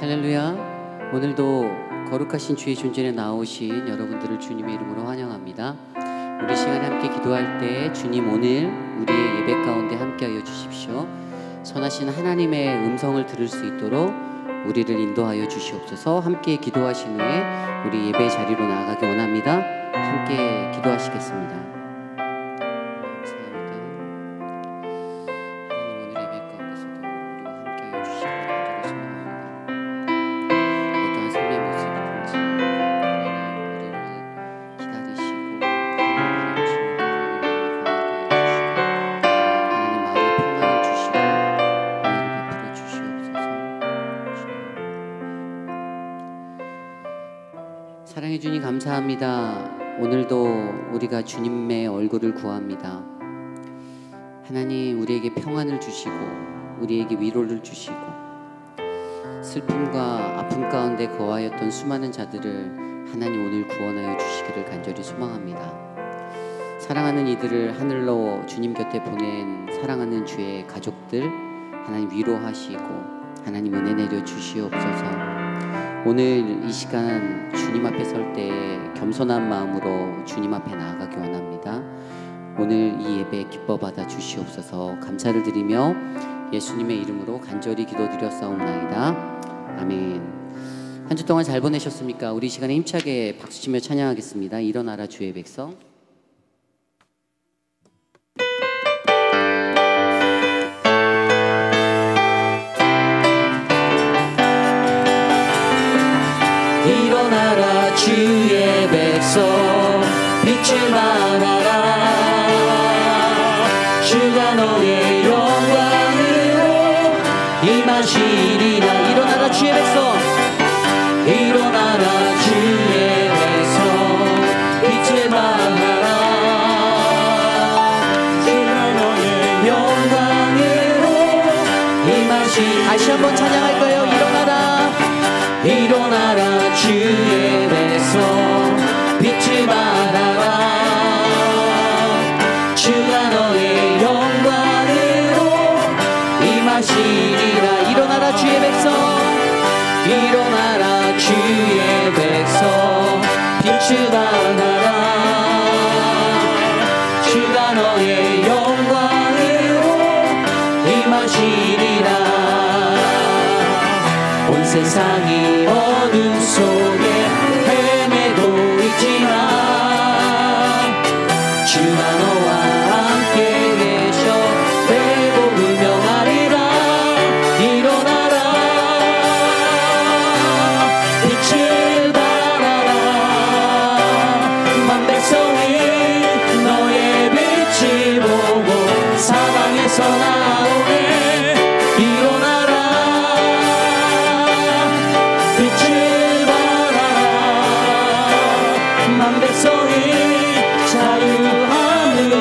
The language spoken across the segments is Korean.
할렐루야. 오늘도 거룩하신 주의 존전에 나오신 여러분들을 주님의 이름으로 환영합니다. 우리 시간에 함께 기도할 때 주님 오늘 우리의 예배 가운데 함께하여 주십시오. 선하신 하나님의 음성을 들을 수 있도록 우리를 인도하여 주시옵소서. 함께 기도하신 후에 우리 예배 자리로 나아가기 원합니다. 함께 기도하시겠습니다. 사랑해 주님 감사합니다. 오늘도 우리가 주님의 얼굴을 구합니다. 하나님, 우리에게 평안을 주시고 우리에게 위로를 주시고 슬픔과 아픔 가운데 거하였던 수많은 자들을 하나님 오늘 구원하여 주시기를 간절히 소망합니다. 사랑하는 이들을 하늘로 주님 곁에 보낸 사랑하는 주의 가족들 하나님 위로하시고 하나님 은혜 내려 주시옵소서. 오늘 이 시간 주님 앞에 설 때 겸손한 마음으로 주님 앞에 나아가기 원합니다. 오늘 이 예배 기뻐 받아 주시옵소서. 감사를 드리며 예수님의 이름으로 간절히 기도드렸사옵나이다. 아멘. 한 주 동안 잘 보내셨습니까? 우리 시간에 힘차게 박수치며 찬양하겠습니다. 일어나라 주의 백성. 일어나라 주의 백성 빛을 발하라. 주가 너의 영광으로 임하시리라. 일어나라 주의 백성. 일어나라 주의 백성 빛을 발하라. 주가 너의 영광으로 임하시리라. 다시 한번 찬양할 거예요. 일어나라 주의 백성 빛을 발하라. 주가 너의 영광으로 임하시리라. 일어나라 주의 백성. 일어나라 주의 백성 빛을 발하라. 주가 너의 영광으로 임하시리라. 온 세상이 어둠 속에 헤매고 있지만 주가 너와 함께 계셔 회복을 명하리라. 일어나라 빛을 발하라. 만 백성이 너의 빛을 보고 사방에서 나오네. 일어나라 백성이 자유함을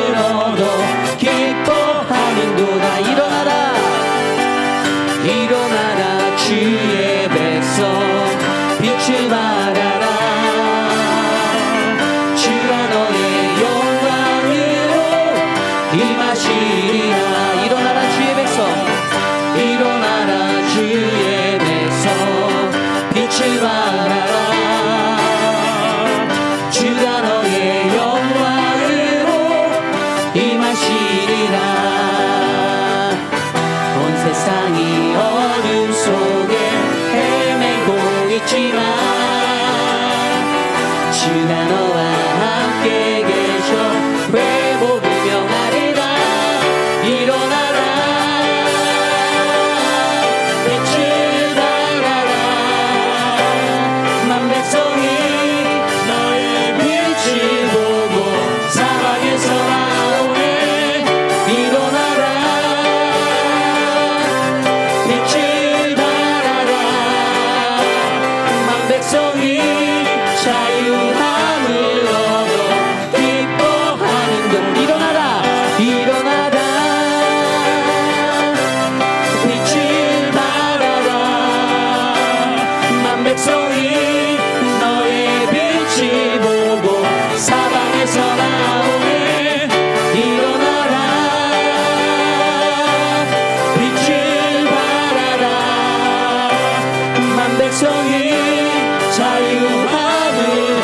백성은 자유함으로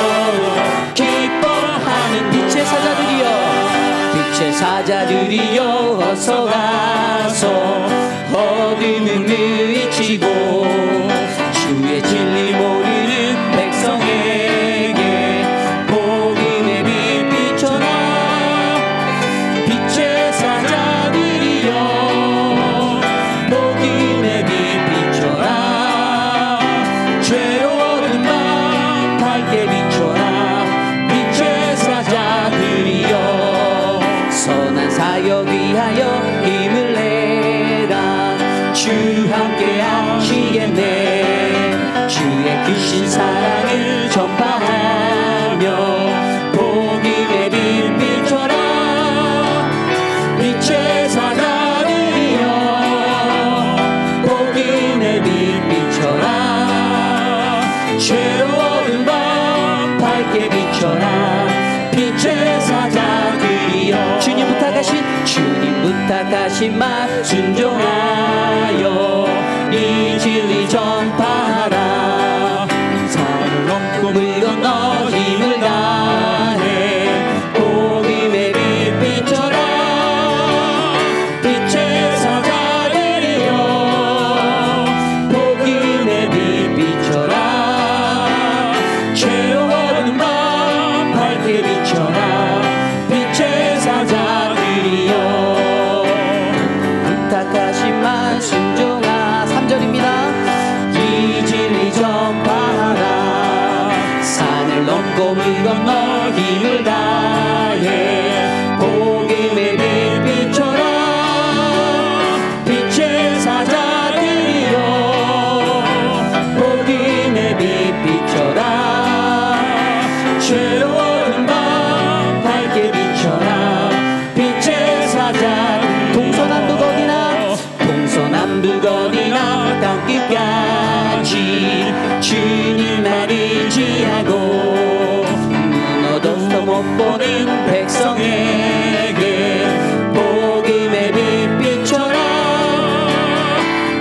기뻐하는 빛의 사자들이여 어서 가서 어둠을 물리치고 주의 진리 모르는 백성에게 복음의 빛 비춰라. 빛의 사자들이여 복음의 빛 비춰라. 죄로운 밤 밝게 비춰라. 빛의 사자들이여 선한 사역 위하여 힘을 내라. 주 함께 하시겠네. 주의 크신 사랑을 전파하며 복음의 빛 비춰라. 빛의 사자들이여 복음의 빛 비춰라. 죄로운 밤 밝게 비춰라. 빛의 사자들이여 주님 부탁하신 말 순종하여 이 진리 전파하라. 산을 넘고 물 건너 힘을 다해 복음의 빛 비춰라. 빛의 사자들이여 복음의 빛 비춰라. 죄로운 밤 밝게 비춰라. 빛의 사자들이여 부탁하신 말 순종하. 3절입니다. 이 진리 전파하라. 산을 넘고 물 건너 힘을 다해 복음의 빛 비춰라. 빛의 사자들이여 복음의 빛 비춰라. 죄로운 밤 밝게 비춰라. 빛의 사자 동서남북 어디나 땅 끝까지 주님만 의지하고 무너져서 못 보는 백성에게 복음의 빛 비춰라.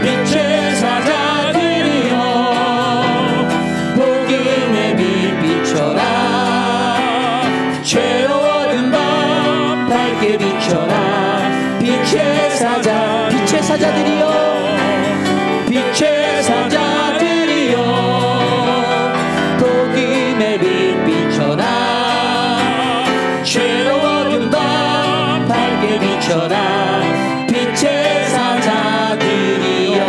빛의 사자들이여 복음의 빛 비춰라. 죄로운 밤 밝게 비춰라. 빛의 사자들이여 빛의 사자들이여 복음의 빛 비춰라. 죄로운 밤 밝게 비춰라. 빛의 사자들이여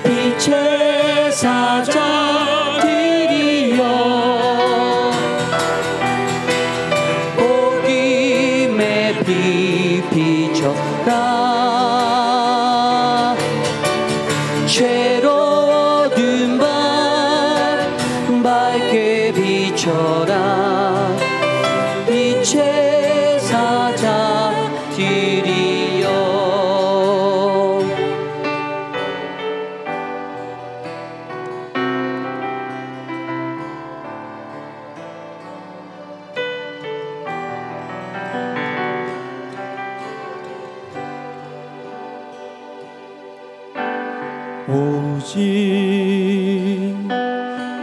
빛의 사자들이여 복음의 빛 비춰라. 죄로운 밤 밝게 비춰라. 빛의 사자들이여 오직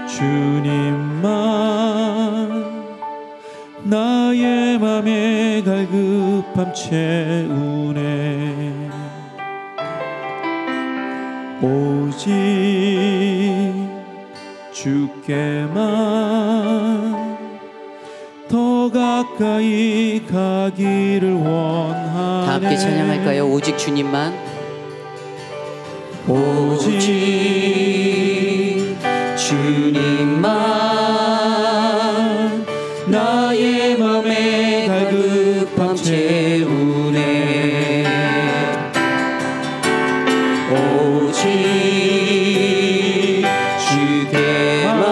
주님만 나의 맘에 갈급함 채우네. 오직 주께만 더 가까이 가기를 원하네. 다 함께 찬양할까요? 오직 주님만. 오직 주님만 나의 맘에 갈급함 채우네. 오직 주께만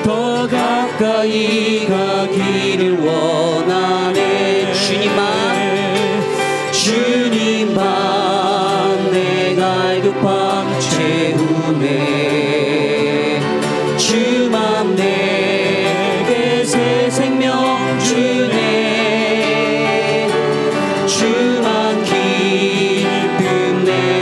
더 가까이 가기를 원하네. 주님만 갈급함 채우네. 주만 내게 새 생명 주네. 주만 기쁨 내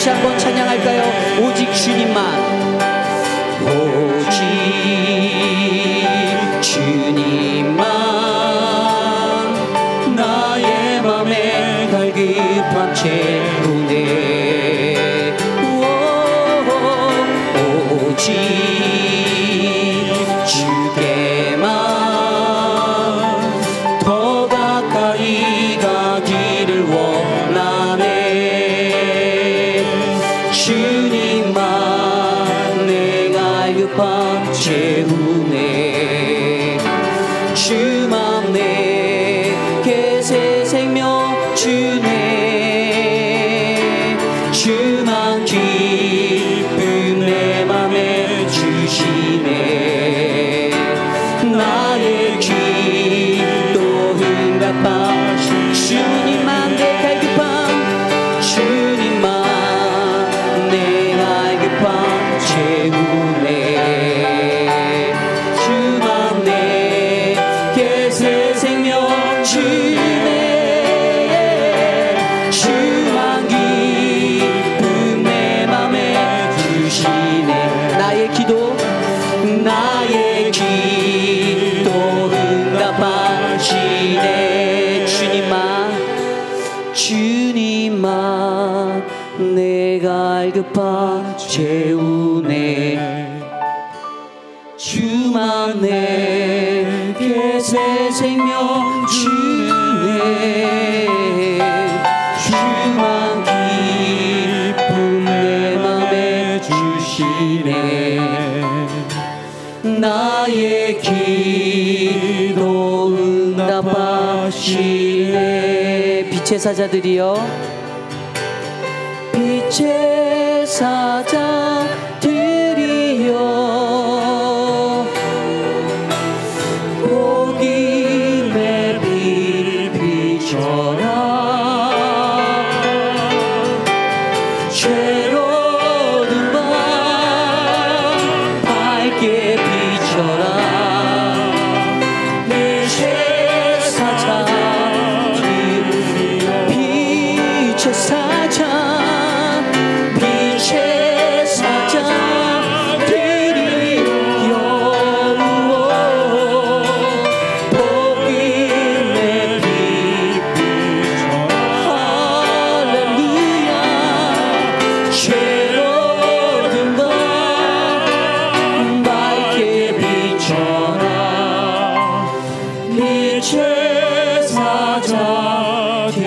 다시 한번 찬양할까요? 오직 주님만, 오직 주님만 나의 맘에 갈급함 채우네. 오직 주께만 더 가까이 가기를 원하네. 주님만 내 갈급함 채우네. 주만 내게 새 생명 주네. 주만 기쁨 내 맘에 주시네. 나의 기도 응답하신 주님만 내 갈급함, 주님만 내 갈급함 채우네. 주만 내게 새 생명 주네. 주만 기쁨 내 맘에 주시네. 나의 기도 응답하시네. 주님만 내 갈급함 채우네. 주만 내게 새 생명 주네. 주만 기쁨 내 맘에 주시네. 나의 기도 응답하시네. 빛의 사자들이여, 빛의 사자들이여, 복임의 빛 비춰라. 죄로운 밤 밝게 비춰라. 빛의 사자들이여, 빛의 사자들이여, 복임의 빛 비춰라. 할렐루야. 죄로운 밤 밝게 비춰라. 빛의 사자들이여.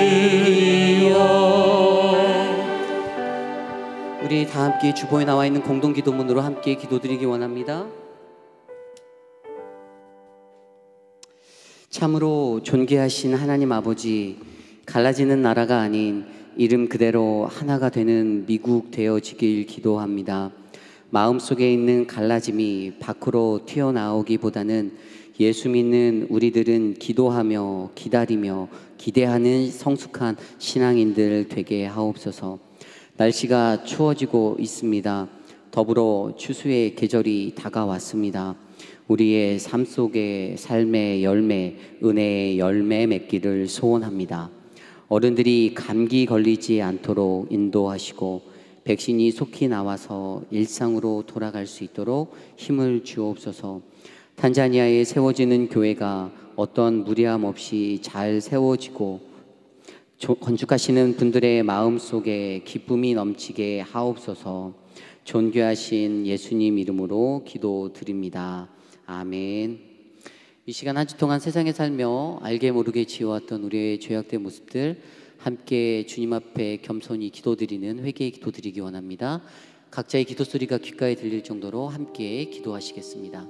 우리 다 함께 주보에 나와 있는 공동 기도문으로 함께 기도드리기 원합니다. 참으로 존귀하신 하나님 아버지, 갈라지는 나라가 아닌 이름 그대로 하나가 되는 미국 되어지길 기도합니다. 마음속에 있는 갈라짐이 밖으로 튀어나오기보다는 예수 믿는 우리들은 기도하며 기다리며 기대하는 성숙한 신앙인들 되게 하옵소서. 날씨가 추워지고 있습니다. 더불어 추수의 계절이 다가왔습니다. 우리의 삶 속에 삶의 열매, 은혜의 열매 맺기를 소원합니다. 어른들이 감기 걸리지 않도록 인도하시고 백신이 속히 나와서 일상으로 돌아갈 수 있도록 힘을 주옵소서. 탄자니아에 세워지는 교회가 어떤 무리함 없이 잘 세워지고 건축하시는 분들의 마음속에 기쁨이 넘치게 하옵소서. 존귀하신 예수님 이름으로 기도드립니다. 아멘. 이 시간 한 주 동안 세상에 살며 알게 모르게 지어왔던 우리의 죄악된 모습들 함께 주님 앞에 겸손히 기도드리는 회개의 기도드리기 원합니다. 각자의 기도 소리가 귓가에 들릴 정도로 함께 기도하시겠습니다.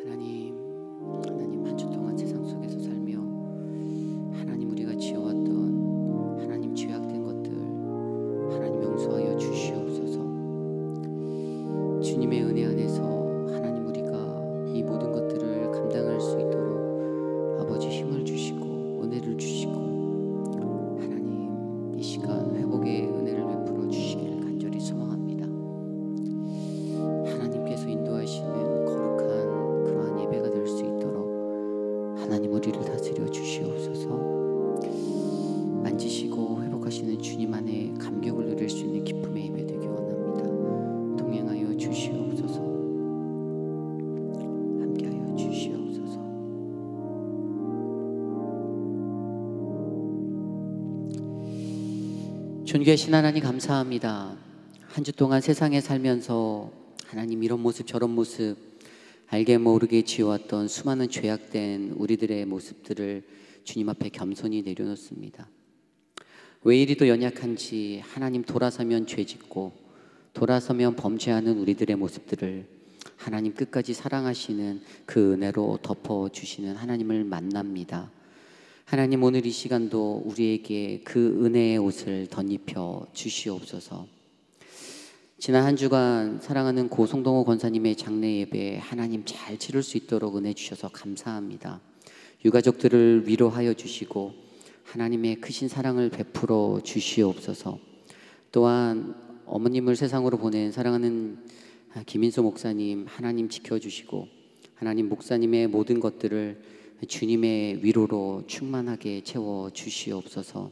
하나님 한 주 동안 세상 속에서 살며 하나님 우리가 지어왔던 하나님 죄악된 것들 하나님 용서하여 주시옵소서. 주님의 은혜 안에서 하나님 우리가 이 모든 것들을 감당할 수 있도록 아버지 힘을 주시고 은혜를 주시고 하나님 이 시간 회복의 은혜를 베풀어 주시기를 간절히 소망합니다. 하나님께서 인도하시는 거룩한 그러한 예배가 존귀하신 하나님 감사합니다. 한 주 동안 세상에 살면서 하나님 이런 모습 저런 모습 알게 모르게 지어왔던 수많은 죄악된 우리들의 모습들을 주님 앞에 겸손히 내려놓습니다. 왜 이리도 연약한지 하나님 돌아서면 죄짓고 돌아서면 범죄하는 우리들의 모습들을 하나님 끝까지 사랑하시는 그 은혜로 덮어주시는 하나님을 만납니다. 하나님 오늘 이 시간도 우리에게 그 은혜의 옷을 덧입혀 주시옵소서. 지난 한 주간 사랑하는 고 송동호 권사님의 장례 예배 하나님 잘 치를 수 있도록 은혜 주셔서 감사합니다. 유가족들을 위로하여 주시고 하나님의 크신 사랑을 베풀어 주시옵소서. 또한 어머님을 세상으로 보낸 사랑하는 김인수 목사님 하나님 지켜주시고 하나님 목사님의 모든 것들을 주님의 위로로 충만하게 채워 주시옵소서.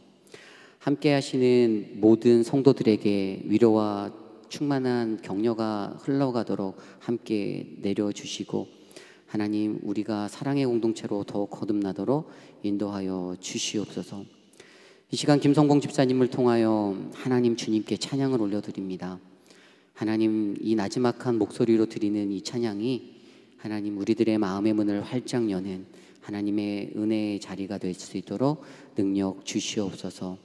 함께 하시는 모든 성도들에게 위로와 충만한 격려가 흘러가도록 함께 내려주시고 하나님 우리가 사랑의 공동체로 더욱 거듭나도록 인도하여 주시옵소서. 이 시간 김성봉 집사님을 통하여 하나님 주님께 찬양을 올려드립니다. 하나님 이 나지막한 목소리로 드리는 이 찬양이 하나님 우리들의 마음의 문을 활짝 여는 하나님의 은혜의 자리가 될 수 있도록 능력 주시옵소서.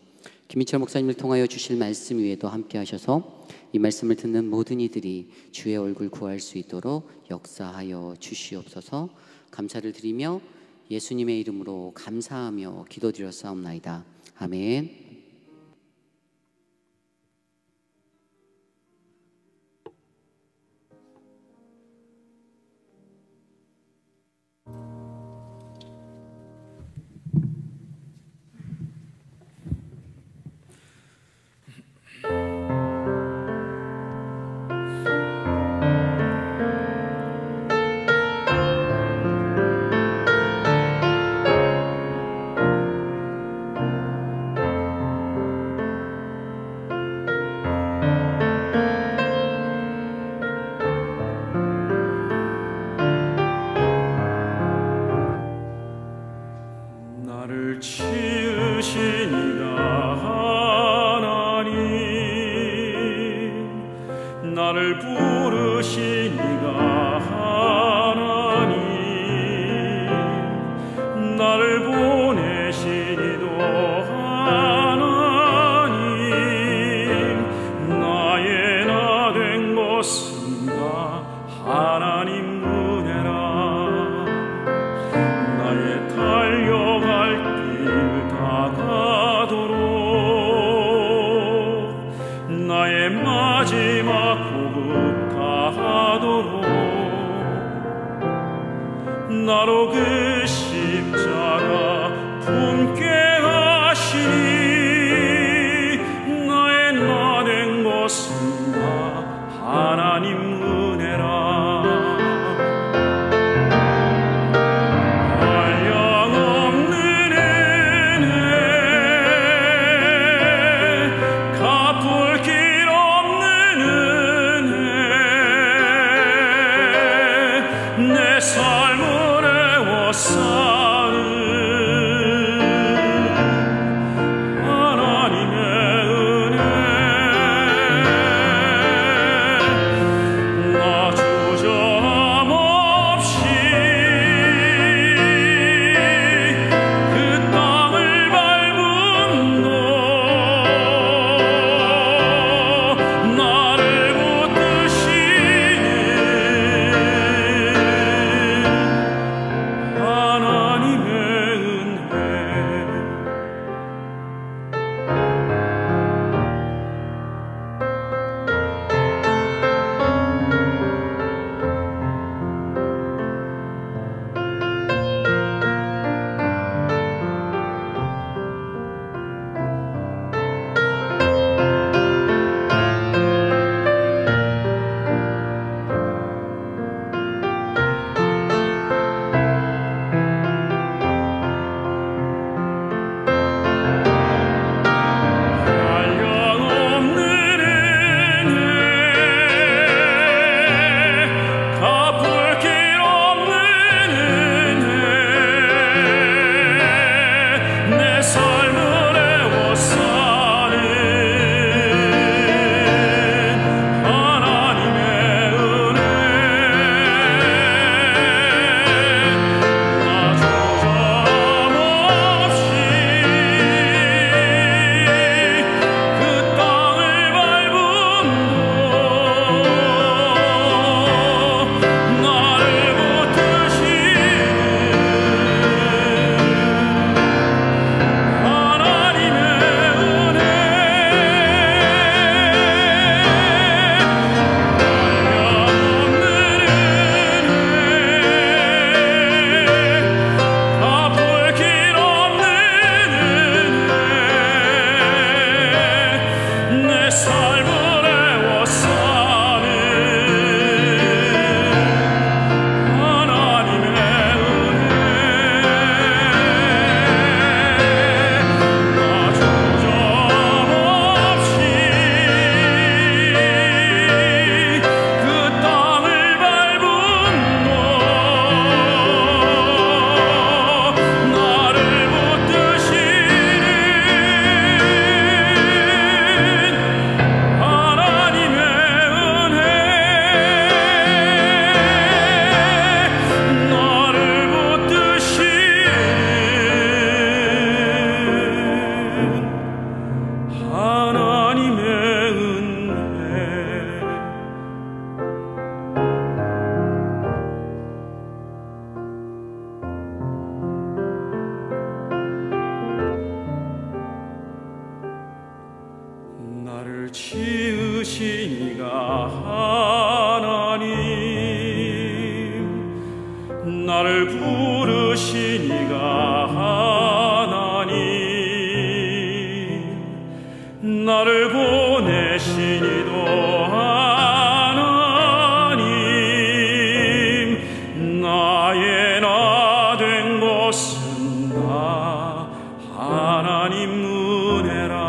김민철 목사님을 통하여 주실 말씀 위에도 함께 하셔서 이 말씀을 듣는 모든 이들이 주의 얼굴 구할 수 있도록 역사하여 주시옵소서. 감사를 드리며 예수님의 이름으로 감사하며 기도드렸사옵나이다. 아멘. 나로 그 십자가 품게 하시니 나의 나 된 것은 다 하나님 은혜라. 한량없는 은혜 갚을 길 없는 은혜 내 삶을 사는 하나님의 은혜 나 주저함없이 그 땅을 밟은 너 나를 붙드시는 하나님 나를 부르시니가 하나님, 나를 보내시니도 하나님, 나의 나 된 것은 다 하나님 은혜라.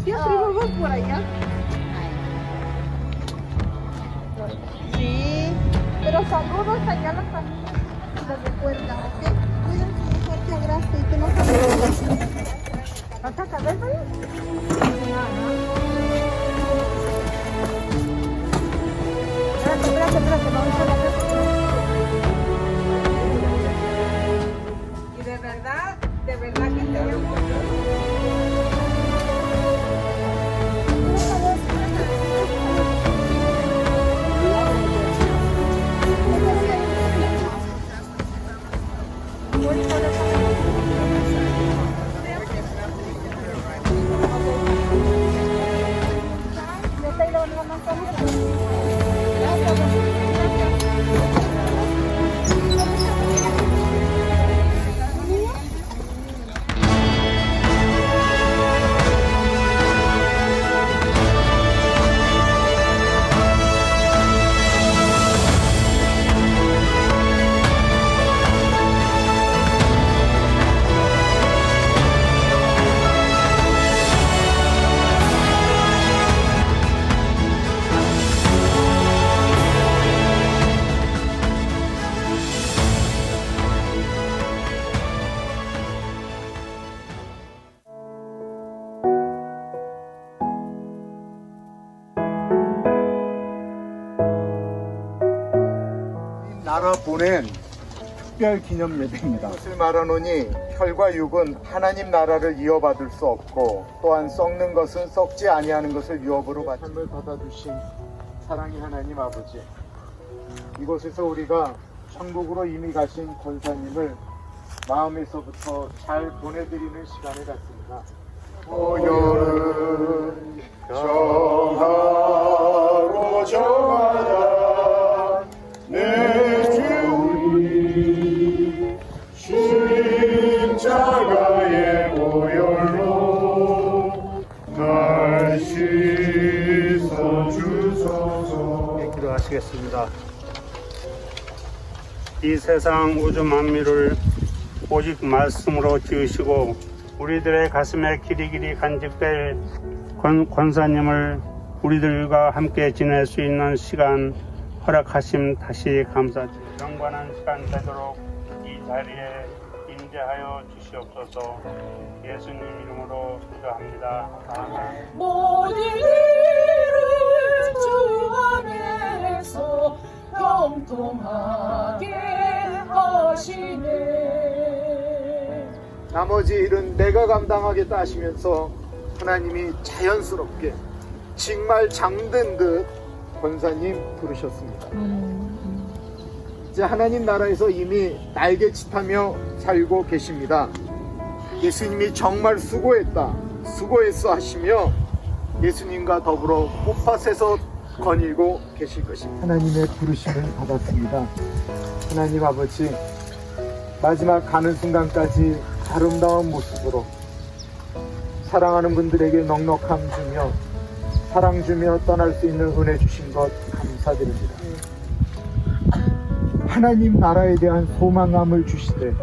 Siempre vamos por allá. Sí, pero saludos allá a la familia. Les recuerda, ¿ok? Cuídense, fuerte abrazo y que no se olviden. ¿Vas a caber, vaya? Espérate, vamos a la y de verdad que tenemos. 나라 보낸 특별 기념 예배입니다. 이것을 말하노니 혈과 육은 하나님 나라를 이어받을 수 없고 또한 썩는 것은 썩지 아니하는 것을 유업으로 삶을 받아주신 사랑의 하나님 아버지, 이곳에서 우리가 천국으로 이미 가신 권사님을 마음에서부터 잘 보내드리는 시간을 갖습니다. 오늘은 정하고 정하자 내 주님 십자가의 보혈로 날 씻어주소서. 네, 기도하시겠습니다. 이 세상 우주 만미를 오직 말씀으로 지으시고 우리들의 가슴에 길이길이 간직될 권사님을 우리들과 함께 지낼 수 있는 시간 허락하심 다시 감사드립니다. 경건한 시간 되도록 이 자리에 임재하여 주시옵소서. 예수님 이름으로 기도합니다. 아멘. 모든 일을 주 안에서 형통하게 하시네. 나머지 일은 내가 감당하겠다 하시면서 하나님이 자연스럽게 정말 잠든 듯 권사님 부르셨습니다. 이제 하나님 나라에서 이미 날개짓하며 살고 계십니다. 예수님이 정말 수고했다, 수고했어 하시며 예수님과 더불어 꽃밭에서 거닐고 계실 것입니다. 하나님의 부르심을 받았습니다. 하나님 아버지, 마지막 가는 순간까지 아름다운 모습으로 사랑하는 분들에게 넉넉함 주며 사랑 주며 떠날 수 있는 은혜 주신 것 감사드립니다. 하나님 나라에 대한 소망감을 주시되 이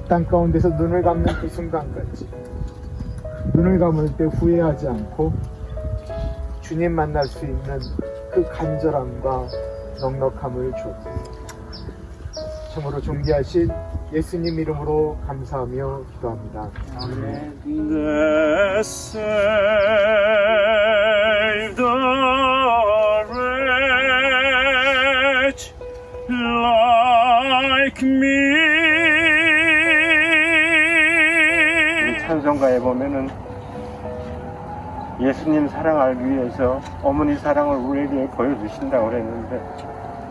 땅 가운데서 눈을 감는 그 순간까지 눈을 감을 때 후회하지 않고 주님 만날 수 있는 그 간절함과 넉넉함을 주옵소서. 참으로 존귀하신 예수님 이름으로 감사하며 기도합니다. 아멘. They saved a wretch like me. 찬송가에 보면은 예수님 사랑 알기 위해서 어머니 사랑을 우리에게 보여주신다고 그랬는데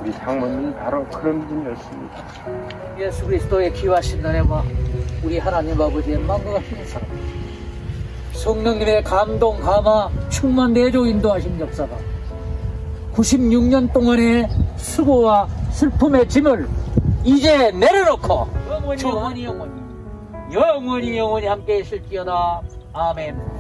우리 장모님이 바로 그런 분이었습니다. 예수 그리스도의 귀하신 은혜와 우리 하나님 아버지의 만국의 힘사 성령님의 감동 감화 충만 내조 인도하신 역사가 96년 동안의 수고와 슬픔의 짐을 이제 내려놓고 영원히 함께 있을지어다. 아멘.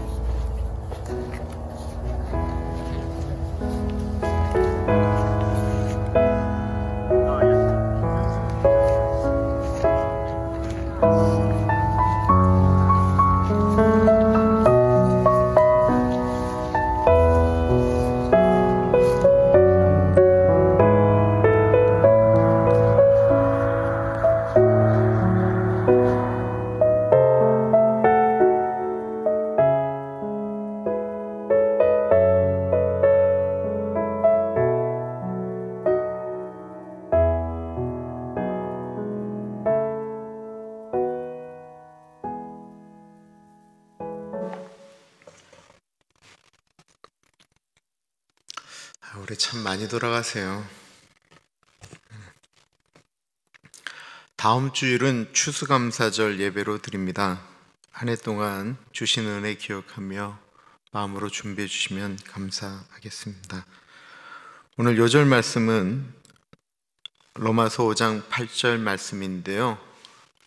올해 참 많이 돌아가세요. 다음 주일은 추수감사절 예배로 드립니다. 한 해 동안 주신 은혜 기억하며 마음으로 준비해 주시면 감사하겠습니다. 오늘 요절 말씀은 로마서 5장 8절 말씀인데요.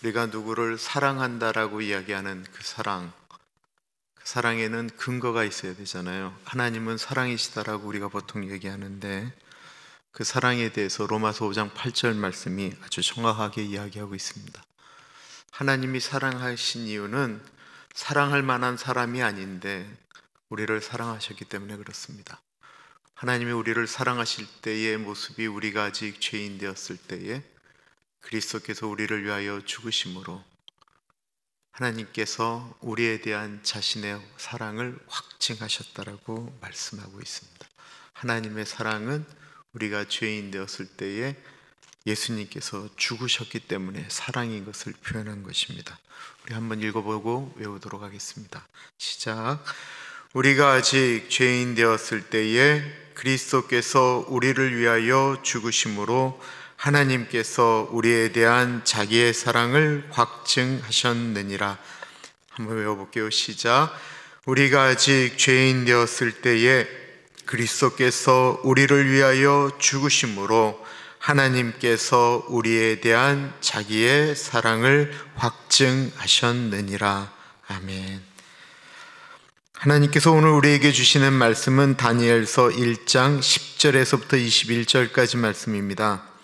우리가 누구를 사랑한다라고 이야기하는 그 사랑에는 근거가 있어야 되잖아요. 하나님은 사랑이시다라고 우리가 보통 얘기하는데 그 사랑에 대해서 로마서 5장 8절 말씀이 아주 정확하게 이야기하고 있습니다. 하나님이 사랑하신 이유는 사랑할 만한 사람이 아닌데 우리를 사랑하셨기 때문에 그렇습니다. 하나님이 우리를 사랑하실 때의 모습이 우리가 아직 죄인 되었을 때에 그리스도께서 우리를 위하여 죽으심으로 하나님께서 우리에 대한 자신의 사랑을 확증하셨다라고 말씀하고 있습니다. 하나님의 사랑은 우리가 죄인 되었을 때에 예수님께서 죽으셨기 때문에 사랑인 것을 표현한 것입니다. 우리 한번 읽어보고 외우도록 하겠습니다. 시작. 우리가 아직 죄인 되었을 때에 그리스도께서 우리를 위하여 죽으심으로 하나님께서 우리에 대한 자기의 사랑을 확증하셨느니라. 한번 외워볼게요. 시작. 우리가 아직 죄인 되었을 때에 그리스도께서 우리를 위하여 죽으심으로 하나님께서 우리에 대한 자기의 사랑을 확증하셨느니라. 아멘. 하나님께서 오늘 우리에게 주시는 말씀은 다니엘서 1장 10절에서부터 21절까지 말씀입니다.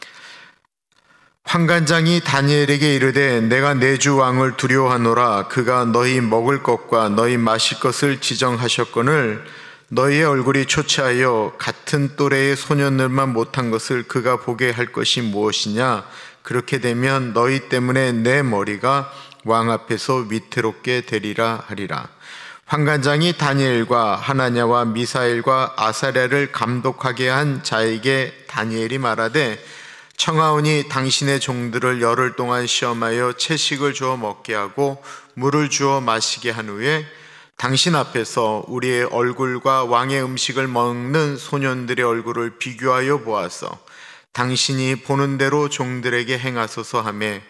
환관장이 다니엘에게 이르되 내가 내 주 왕을 두려워하노라. 그가 너희 먹을 것과 너희 마실 것을 지정하셨거늘 너희의 얼굴이 초췌하여 같은 또래의 소년들만 못한 것을 그가 보게 할 것이 무엇이냐. 그렇게 되면 너희 때문에 내 머리가 왕 앞에서 위태롭게 되리라 하리라. 환관장이 다니엘과 하나냐와 미사엘과 아사랴를 감독하게 한 자에게 다니엘이 말하되 청하오니 당신의 종들을 열흘 동안 시험하여 채식을 주어 먹게 하고 물을 주어 마시게 한 후에 당신 앞에서 우리의 얼굴과 왕의 음식을 먹는 소년들의 얼굴을 비교하여 보아서 당신이 보는 대로 종들에게 행하소서 하매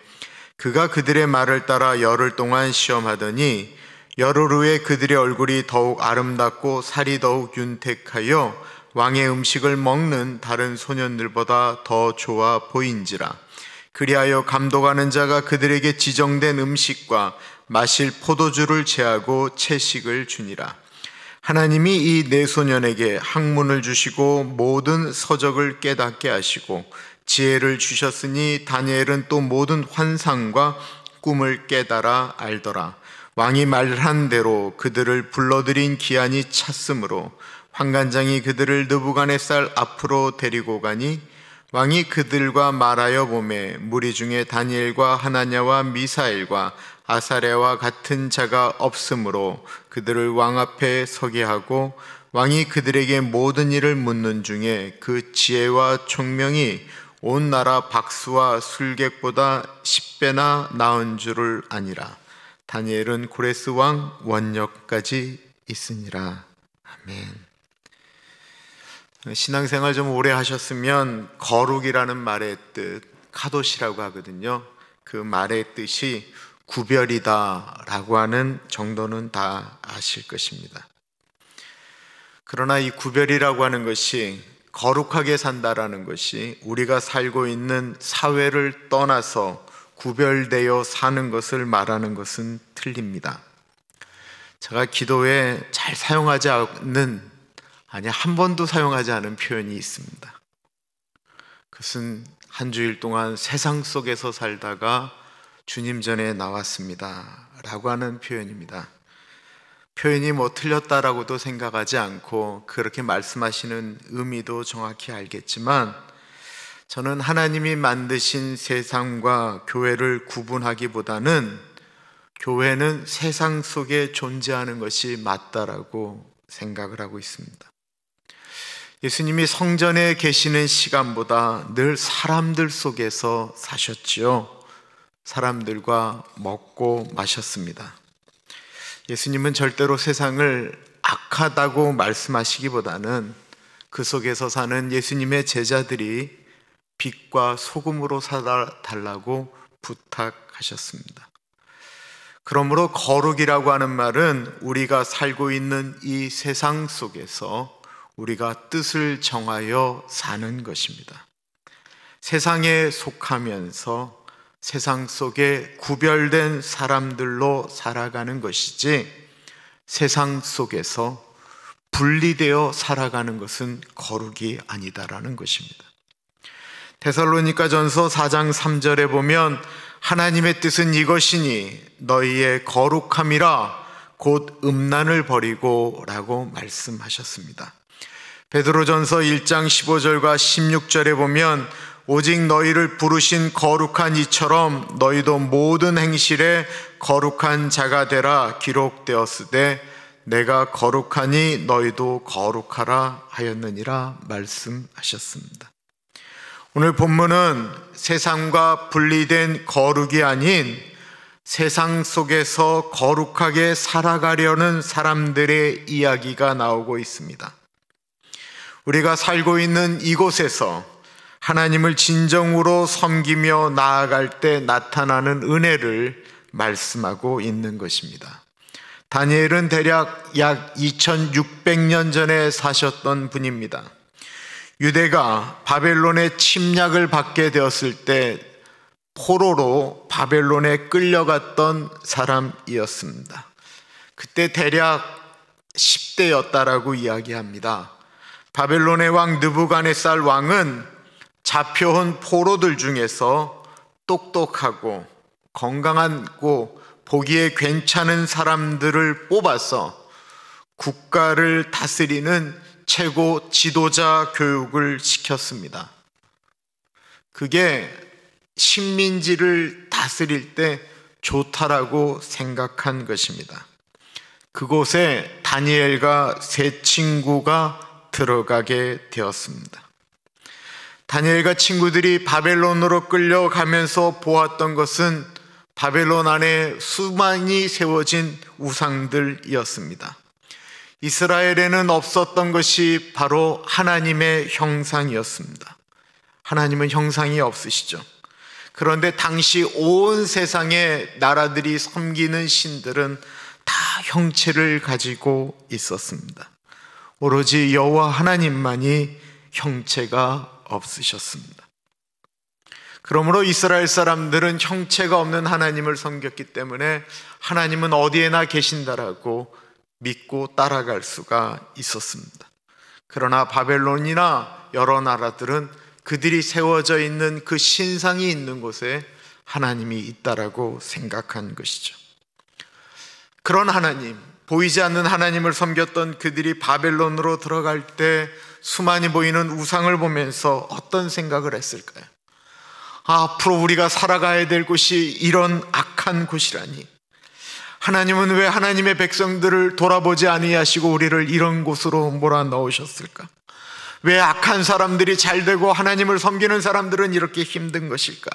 그가 그들의 말을 따라 열흘 동안 시험하더니 열흘 후에 그들의 얼굴이 더욱 아름답고 살이 더욱 윤택하여 왕의 음식을 먹는 다른 소년들보다 더 좋아 보인지라. 그리하여 감독하는 자가 그들에게 지정된 음식과 마실 포도주를 제하고 채식을 주니라. 하나님이 이 네 소년에게 학문을 주시고 모든 서적을 깨닫게 하시고 지혜를 주셨으니 다니엘은 또 모든 환상과 꿈을 깨달아 알더라. 왕이 말한 대로 그들을 불러들인 기한이 찼으므로 환관장이 그들을 느부갓네살 앞으로 데리고 가니 왕이 그들과 말하여 보매 무리 중에 다니엘과 하나냐와 미사엘과 아사랴와 같은 자가 없으므로 그들을 왕 앞에 서게 하고 왕이 그들에게 모든 일을 묻는 중에 그 지혜와 총명이 온 나라 박수와 술객보다 10배나 나은 줄을 아니라. 다니엘은 고레스 왕 원역까지 있으니라. 아멘. 신앙생활 좀 오래 하셨으면 거룩이라는 말의 뜻, 카도시라고 하거든요. 그 말의 뜻이 구별이다 라고 하는 정도는 다 아실 것입니다. 그러나 이 구별이라고 하는 것이, 거룩하게 산다라는 것이 우리가 살고 있는 사회를 떠나서 구별되어 사는 것을 말하는 것은 틀립니다. 제가 기도에 잘 사용하지 않는, 한 번도 사용하지 않은 표현이 있습니다. 그것은 한 주일 동안 세상 속에서 살다가 주님 전에 나왔습니다 라고 하는 표현입니다. 표현이 틀렸다라고도 생각하지 않고 그렇게 말씀하시는 의미도 정확히 알겠지만, 저는 하나님이 만드신 세상과 교회를 구분하기보다는 교회는 세상 속에 존재하는 것이 맞다라고 생각을 하고 있습니다. 예수님이 성전에 계시는 시간보다 늘 사람들 속에서 사셨지요. 사람들과 먹고 마셨습니다. 예수님은 절대로 세상을 악하다고 말씀하시기보다는 그 속에서 사는 예수님의 제자들이 빛과 소금으로 살아달라고 부탁하셨습니다. 그러므로 거룩이라고 하는 말은 우리가 살고 있는 이 세상 속에서 우리가 뜻을 정하여 사는 것입니다. 세상에 속하면서 세상 속에 구별된 사람들로 살아가는 것이지, 세상 속에서 분리되어 살아가는 것은 거룩이 아니다라는 것입니다. 데살로니가전서 4장 3절에 보면 하나님의 뜻은 이것이니 너희의 거룩함이라 곧 음란을 버리고 라고 말씀하셨습니다. 베드로전서 1장 15절과 16절에 보면 오직 너희를 부르신 거룩한 이처럼 너희도 모든 행실에 거룩한 자가 되라 기록되었으되 내가 거룩하니 너희도 거룩하라 하였느니라 말씀하셨습니다. 오늘 본문은 세상과 분리된 거룩이 아닌 세상 속에서 거룩하게 살아가려는 사람들의 이야기가 나오고 있습니다. 우리가 살고 있는 이곳에서 하나님을 진정으로 섬기며 나아갈 때 나타나는 은혜를 말씀하고 있는 것입니다. 다니엘은 대략 약 2600년 전에 사셨던 분입니다. 유대가 바벨론의 침략을 받게 되었을 때 포로로 바벨론에 끌려갔던 사람이었습니다. 그때 대략 10대였다라고 이야기합니다. 바벨론의 왕 느부갓네살 왕은 잡혀온 포로들 중에서 똑똑하고 건강하고 보기에 괜찮은 사람들을 뽑아서 국가를 다스리는 최고 지도자 교육을 시켰습니다. 그게 식민지를 다스릴 때 좋다라고 생각한 것입니다. 그곳에 다니엘과 세 친구가 들어가게 되었습니다. 다니엘과 친구들이 바벨론으로 끌려가면서 보았던 것은 바벨론 안에 수많이 세워진 우상들이었습니다. 이스라엘에는 없었던 것이 바로 하나님의 형상이었습니다. 하나님은 형상이 없으시죠. 그런데 당시 온 세상의 나라들이 섬기는 신들은 다 형체를 가지고 있었습니다. 오로지 여호와 하나님만이 형체가 없으셨습니다. 그러므로 이스라엘 사람들은 형체가 없는 하나님을 섬겼기 때문에 하나님은 어디에나 계신다라고 믿고 따라갈 수가 있었습니다. 그러나 바벨론이나 여러 나라들은 그들이 세워져 있는 그 신상이 있는 곳에 하나님이 있다라고 생각한 것이죠. 그런 하나님, 보이지 않는 하나님을 섬겼던 그들이 바벨론으로 들어갈 때 수많이 보이는 우상을 보면서 어떤 생각을 했을까요? 앞으로 우리가 살아가야 될 곳이 이런 악한 곳이라니, 하나님은 왜 하나님의 백성들을 돌아보지 아니하시고 우리를 이런 곳으로 몰아넣으셨을까? 왜 악한 사람들이 잘 되고 하나님을 섬기는 사람들은 이렇게 힘든 것일까?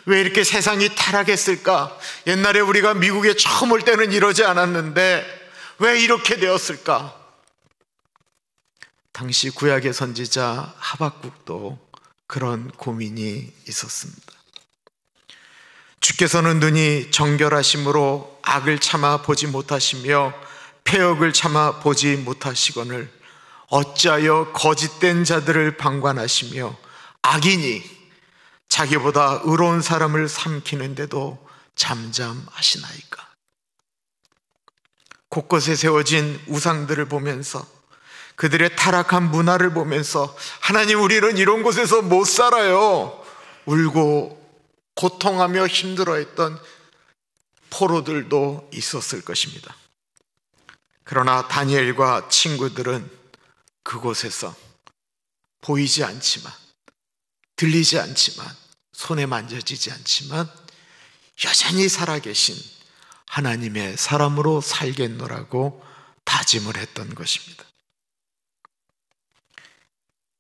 왜 이렇게 세상이 타락했을까? 옛날에 우리가 미국에 처음 올 때는 이러지 않았는데 왜 이렇게 되었을까? 당시 구약의 선지자 하박국도 그런 고민이 있었습니다. 주께서는 눈이 정결하심으로 악을 참아 보지 못하시며 패역을 참아 보지 못하시거늘 어찌하여 거짓된 자들을 방관하시며 악인이 자기보다 의로운 사람을 삼키는데도 잠잠하시나이까? 곳곳에 세워진 우상들을 보면서, 그들의 타락한 문화를 보면서 하나님, 우리는 이런 곳에서 못 살아요, 울고 고통하며 힘들어했던 포로들도 있었을 것입니다. 그러나 다니엘과 친구들은 그곳에서 보이지 않지만, 들리지 않지만, 손에 만져지지 않지만 여전히 살아계신 하나님의 사람으로 살겠노라고 다짐을 했던 것입니다.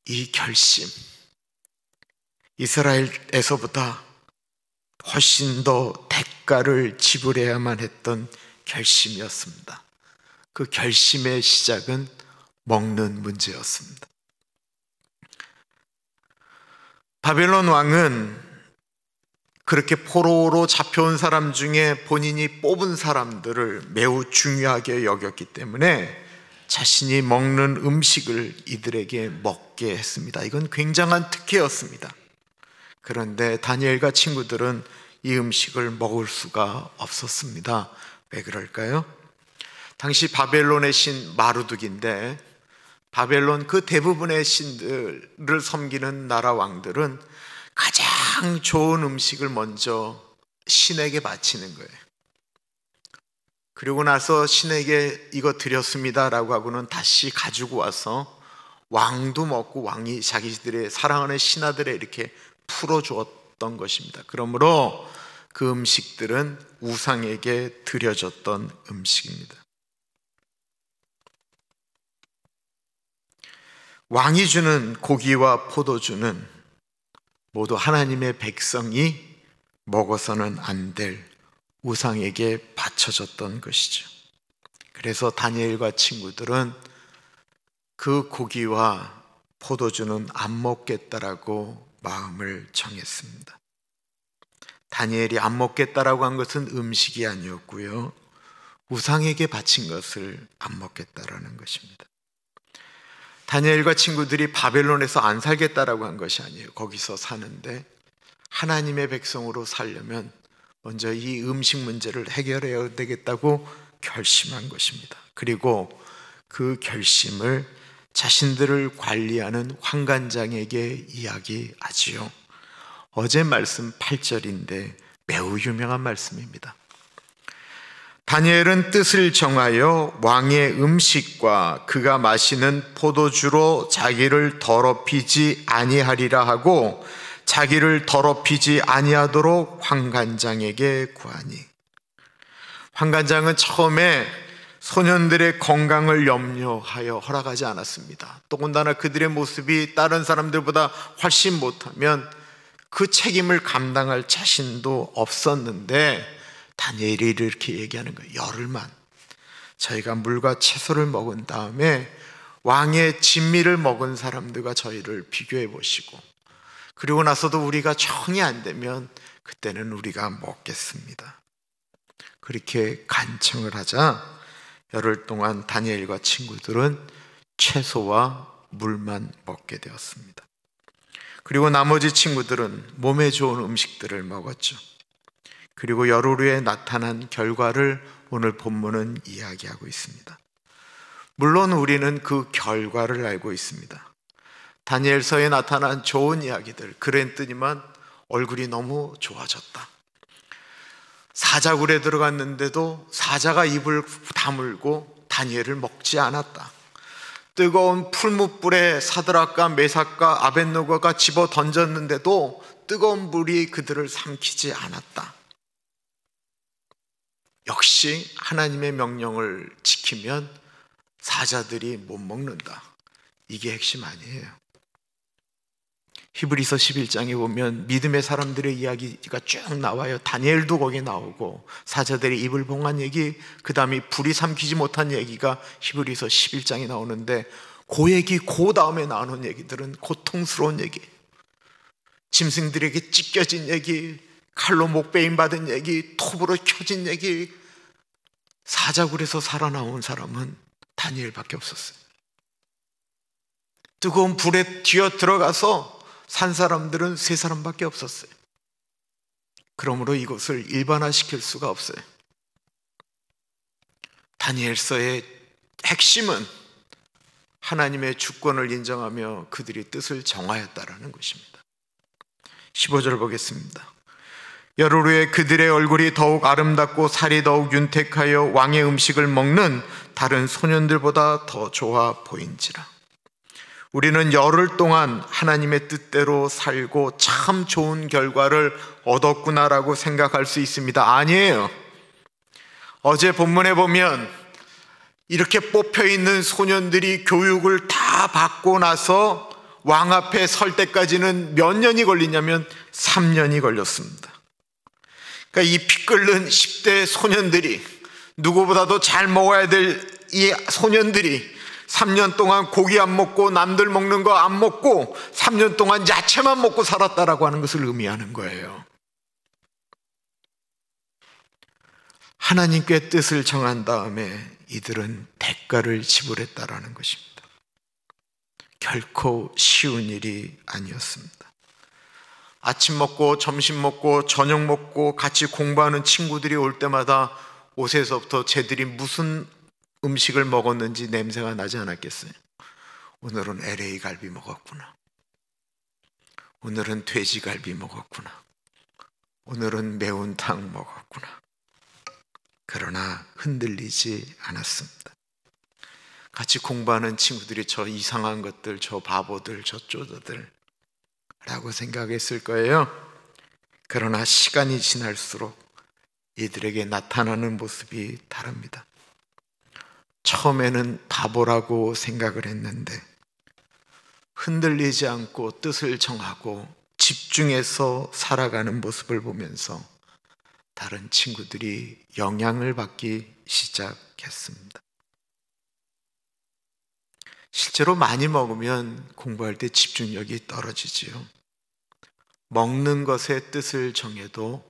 이 결심, 이스라엘에서보다 훨씬 더 대가를 지불해야만 했던 결심이었습니다. 그 결심의 시작은 먹는 문제였습니다. 바벨론 왕은 그렇게 포로로 잡혀온 사람 중에 본인이 뽑은 사람들을 매우 중요하게 여겼기 때문에 자신이 먹는 음식을 이들에게 먹게 했습니다. 이건 굉장한 특혜였습니다. 그런데 다니엘과 친구들은 이 음식을 먹을 수가 없었습니다. 왜 그럴까요? 당시 바벨론의 신 마르둑인데, 바벨론 그 대부분의 신들을 섬기는 나라 왕들은 가장 좋은 음식을 먼저 신에게 바치는 거예요. 그리고 나서 신에게 이거 드렸습니다라고 하고는 다시 가지고 와서 왕도 먹고 왕이 자기들의 사랑하는 신하들에 이렇게 풀어주었던 것입니다. 그러므로 그 음식들은 우상에게 드려졌던 음식입니다. 왕이 주는 고기와 포도주는 모두 하나님의 백성이 먹어서는 안 될 우상에게 바쳐졌던 것이죠. 그래서 다니엘과 친구들은 그 고기와 포도주는 안 먹겠다라고 마음을 정했습니다. 다니엘이 안 먹겠다라고 한 것은 음식이 아니었고요, 우상에게 바친 것을 안 먹겠다라는 것입니다. 다니엘과 친구들이 바벨론에서 안 살겠다라고 한 것이 아니에요. 거기서 사는데 하나님의 백성으로 살려면 먼저 이 음식 문제를 해결해야 되겠다고 결심한 것입니다. 그리고 그 결심을 자신들을 관리하는 환관장에게 이야기하지요. 어제 말씀 8절인데 매우 유명한 말씀입니다. 다니엘은 뜻을 정하여 왕의 음식과 그가 마시는 포도주로 자기를 더럽히지 아니하리라 하고 자기를 더럽히지 아니하도록 환관장에게 구하니. 환관장은 처음에 소년들의 건강을 염려하여 허락하지 않았습니다. 더군다나 그들의 모습이 다른 사람들보다 훨씬 못하면 그 책임을 감당할 자신도 없었는데 다니엘이 이렇게 얘기하는 거예요. 열흘만 저희가 물과 채소를 먹은 다음에 왕의 진미를 먹은 사람들과 저희를 비교해 보시고, 그리고 나서도 우리가 정이 안 되면 그때는 우리가 먹겠습니다. 그렇게 간청을 하자 열흘 동안 다니엘과 친구들은 채소와 물만 먹게 되었습니다. 그리고 나머지 친구들은 몸에 좋은 음식들을 먹었죠. 그리고 열흘 후에 나타난 결과를 오늘 본문은 이야기하고 있습니다. 물론 우리는 그 결과를 알고 있습니다. 다니엘서에 나타난 좋은 이야기들, 그랬더니만 얼굴이 너무 좋아졌다. 사자굴에 들어갔는데도 사자가 입을 다물고 다니엘을 먹지 않았다. 뜨거운 풀무불에 사드락과 메삭과 아벳노고가 집어 던졌는데도 뜨거운 불이 그들을 삼키지 않았다. 역시 하나님의 명령을 지키면 사자들이 못 먹는다. 이게 핵심 아니에요. 히브리서 11장에 보면 믿음의 사람들의 이야기가 쭉 나와요. 다니엘도 거기 나오고 사자들의 입을 봉한 얘기, 그 다음에 불이 삼키지 못한 얘기가 히브리서 11장에 나오는데, 그 얘기, 그 다음에 나오는 얘기들은 고통스러운 얘기, 짐승들에게 찢겨진 얘기, 칼로 목베임 받은 얘기, 톱으로 켜진 얘기. 사자굴에서 살아나온 사람은 다니엘밖에 없었어요. 뜨거운 불에 뛰어 들어가서 산 사람들은 3사람밖에 없었어요. 그러므로 이것을 일반화시킬 수가 없어요. 다니엘서의 핵심은 하나님의 주권을 인정하며 그들이 뜻을 정하였다라는 것입니다. 15절 보겠습니다. 열흘 후에 그들의 얼굴이 더욱 아름답고 살이 더욱 윤택하여 왕의 음식을 먹는 다른 소년들보다 더 좋아 보인지라. 우리는 열흘 동안 하나님의 뜻대로 살고 참 좋은 결과를 얻었구나라고 생각할 수 있습니다. 아니에요. 어제 본문에 보면 이렇게 뽑혀있는 소년들이 교육을 다 받고 나서 왕 앞에 설 때까지는 몇 년이 걸리냐면 3년이 걸렸습니다. 그러니까 이 피 끓는 10대 소년들이, 누구보다도 잘 먹어야 될 이 소년들이 3년 동안 고기 안 먹고 남들 먹는 거 안 먹고 3년 동안 야채만 먹고 살았다라고 하는 것을 의미하는 거예요. 하나님께 뜻을 정한 다음에 이들은 대가를 지불했다라는 것입니다. 결코 쉬운 일이 아니었습니다. 아침 먹고 점심 먹고 저녁 먹고 같이 공부하는 친구들이 올 때마다 옷에서부터 쟤들이 무슨 음식을 먹었는지 냄새가 나지 않았겠어요? 오늘은 LA 갈비 먹었구나. 오늘은 돼지갈비 먹었구나. 오늘은 매운탕 먹었구나. 그러나 흔들리지 않았습니다. 같이 공부하는 친구들이 저 이상한 것들, 저 바보들, 저 쪼다들 라고 생각했을 거예요. 그러나 시간이 지날수록 이들에게 나타나는 모습이 다릅니다. 처음에는 바보라고 생각을 했는데 흔들리지 않고 뜻을 정하고 집중해서 살아가는 모습을 보면서 다른 친구들이 영향을 받기 시작했습니다. 실제로 많이 먹으면 공부할 때 집중력이 떨어지지요. 먹는 것의 뜻을 정해도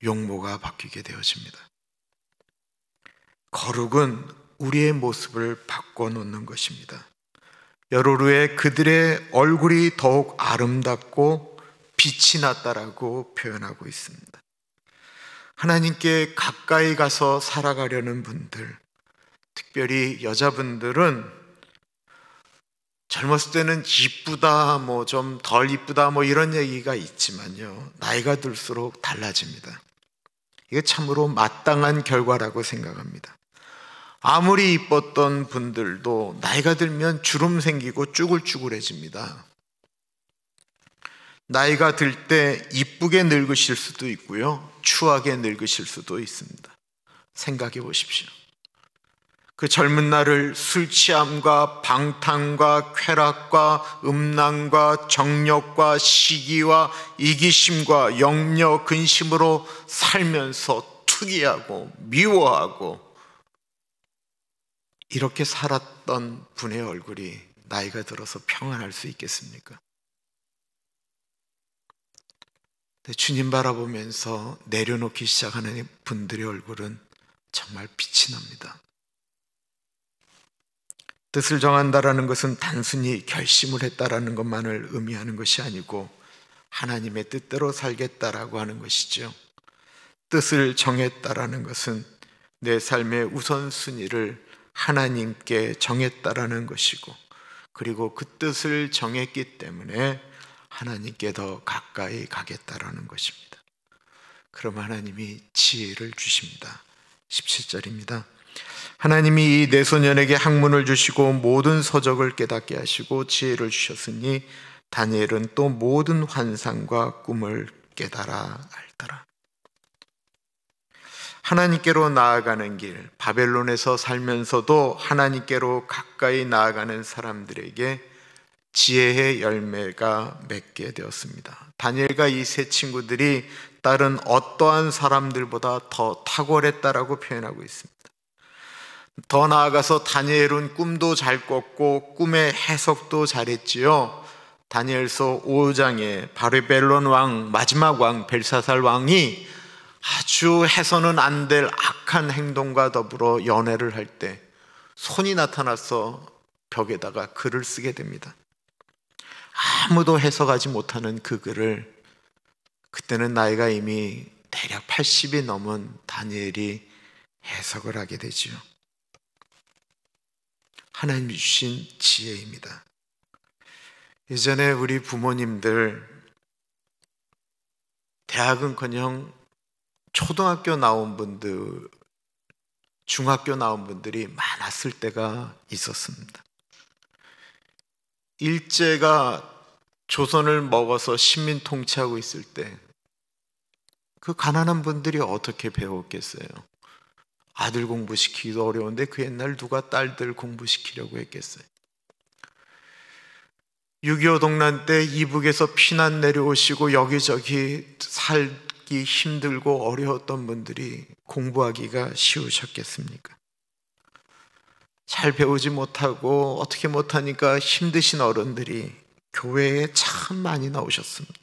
용모가 바뀌게 되어집니다. 거룩은 우리의 모습을 바꿔놓는 것입니다. 열흘 후에 그들의 얼굴이 더욱 아름답고 빛이 났다라고 표현하고 있습니다. 하나님께 가까이 가서 살아가려는 분들, 특별히 여자분들은 젊었을 때는 이쁘다, 뭐 좀 덜 이쁘다, 뭐 이런 얘기가 있지만요, 나이가 들수록 달라집니다. 이게 참으로 마땅한 결과라고 생각합니다. 아무리 이뻤던 분들도 나이가 들면 주름 생기고 쭈글쭈글해집니다. 나이가 들 때 이쁘게 늙으실 수도 있고요, 추하게 늙으실 수도 있습니다. 생각해 보십시오. 그 젊은 날을 술 취함과 방탕과 쾌락과 음란과 정욕과 시기와 이기심과 역력, 근심으로 살면서 투기하고 미워하고 이렇게 살았던 분의 얼굴이 나이가 들어서 평안할 수 있겠습니까? 주님 바라보면서 내려놓기 시작하는 분들의 얼굴은 정말 빛이 납니다. 뜻을 정한다라는 것은 단순히 결심을 했다라는 것만을 의미하는 것이 아니고 하나님의 뜻대로 살겠다라고 하는 것이죠. 뜻을 정했다라는 것은 내 삶의 우선순위를 하나님께 정했다라는 것이고, 그리고 그 뜻을 정했기 때문에 하나님께 더 가까이 가겠다라는 것입니다. 그럼 하나님이 지혜를 주십니다. 17절입니다. 하나님이 이 내소년에게 학문을 주시고 모든 서적을 깨닫게 하시고 지혜를 주셨으니 다니엘은 또 모든 환상과 꿈을 깨달아 알더라. 하나님께로 나아가는 길, 바벨론에서 살면서도 하나님께로 가까이 나아가는 사람들에게 지혜의 열매가 맺게 되었습니다. 다니엘과 이 세 친구들이 다른 어떠한 사람들보다 더 탁월했다라고 표현하고 있습니다. 더 나아가서 다니엘은 꿈도 잘 꿨고 꿈의 해석도 잘했지요. 다니엘서 5장에 바벨론 왕, 마지막 왕 벨사살 왕이 아주 해서는 안 될 악한 행동과 더불어 연애를 할 때 손이 나타나서 벽에다가 글을 쓰게 됩니다. 아무도 해석하지 못하는 그 글을 그때는 나이가 이미 대략 80이 넘은 다니엘이 해석을 하게 되지요. 하나님이 주신 지혜입니다. 예전에 우리 부모님들 대학은커녕 초등학교 나온 분들, 중학교 나온 분들이 많았을 때가 있었습니다. 일제가 조선을 먹어서 식민 통치하고 있을 때 그 가난한 분들이 어떻게 배웠겠어요? 아들 공부시키기도 어려운데 그 옛날 누가 딸들 공부시키려고 했겠어요? 6.25 동란 때 이북에서 피난 내려오시고 여기저기 살기 힘들고 어려웠던 분들이 공부하기가 쉬우셨겠습니까? 잘 배우지 못하고 어떻게 못하니까 힘드신 어른들이 교회에 참 많이 나오셨습니다.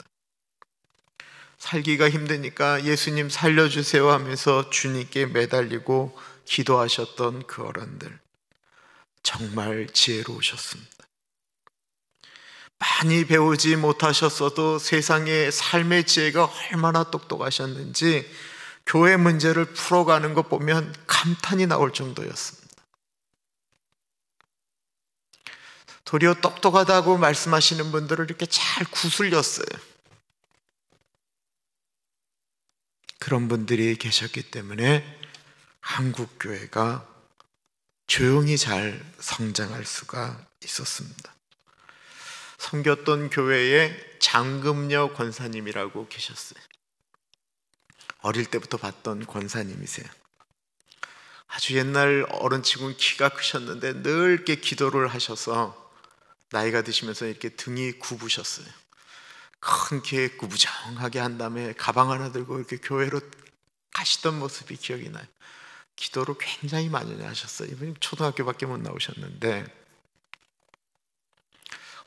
살기가 힘드니까 예수님 살려주세요 하면서 주님께 매달리고 기도하셨던 그 어른들, 정말 지혜로우셨습니다. 많이 배우지 못하셨어도 세상의 삶의 지혜가 얼마나 똑똑하셨는지 교회 문제를 풀어가는 것 보면 감탄이 나올 정도였습니다. 도리어 똑똑하다고 말씀하시는 분들을 이렇게 잘 구슬렸어요. 그런 분들이 계셨기 때문에 한국 교회가 조용히 잘 성장할 수가 있었습니다. 섬겼던 교회에 장금녀 권사님이라고 계셨어요. 어릴 때부터 봤던 권사님이세요. 아주 옛날 어른치고는 키가 크셨는데 늘 이렇게 기도를 하셔서 나이가 드시면서 이렇게 등이 굽으셨어요. 큰 게 구부정하게 한 다음에 가방 하나 들고 이렇게 교회로 가시던 모습이 기억이 나요. 기도를 굉장히 많이 하셨어요. 이분이 초등학교밖에 못 나오셨는데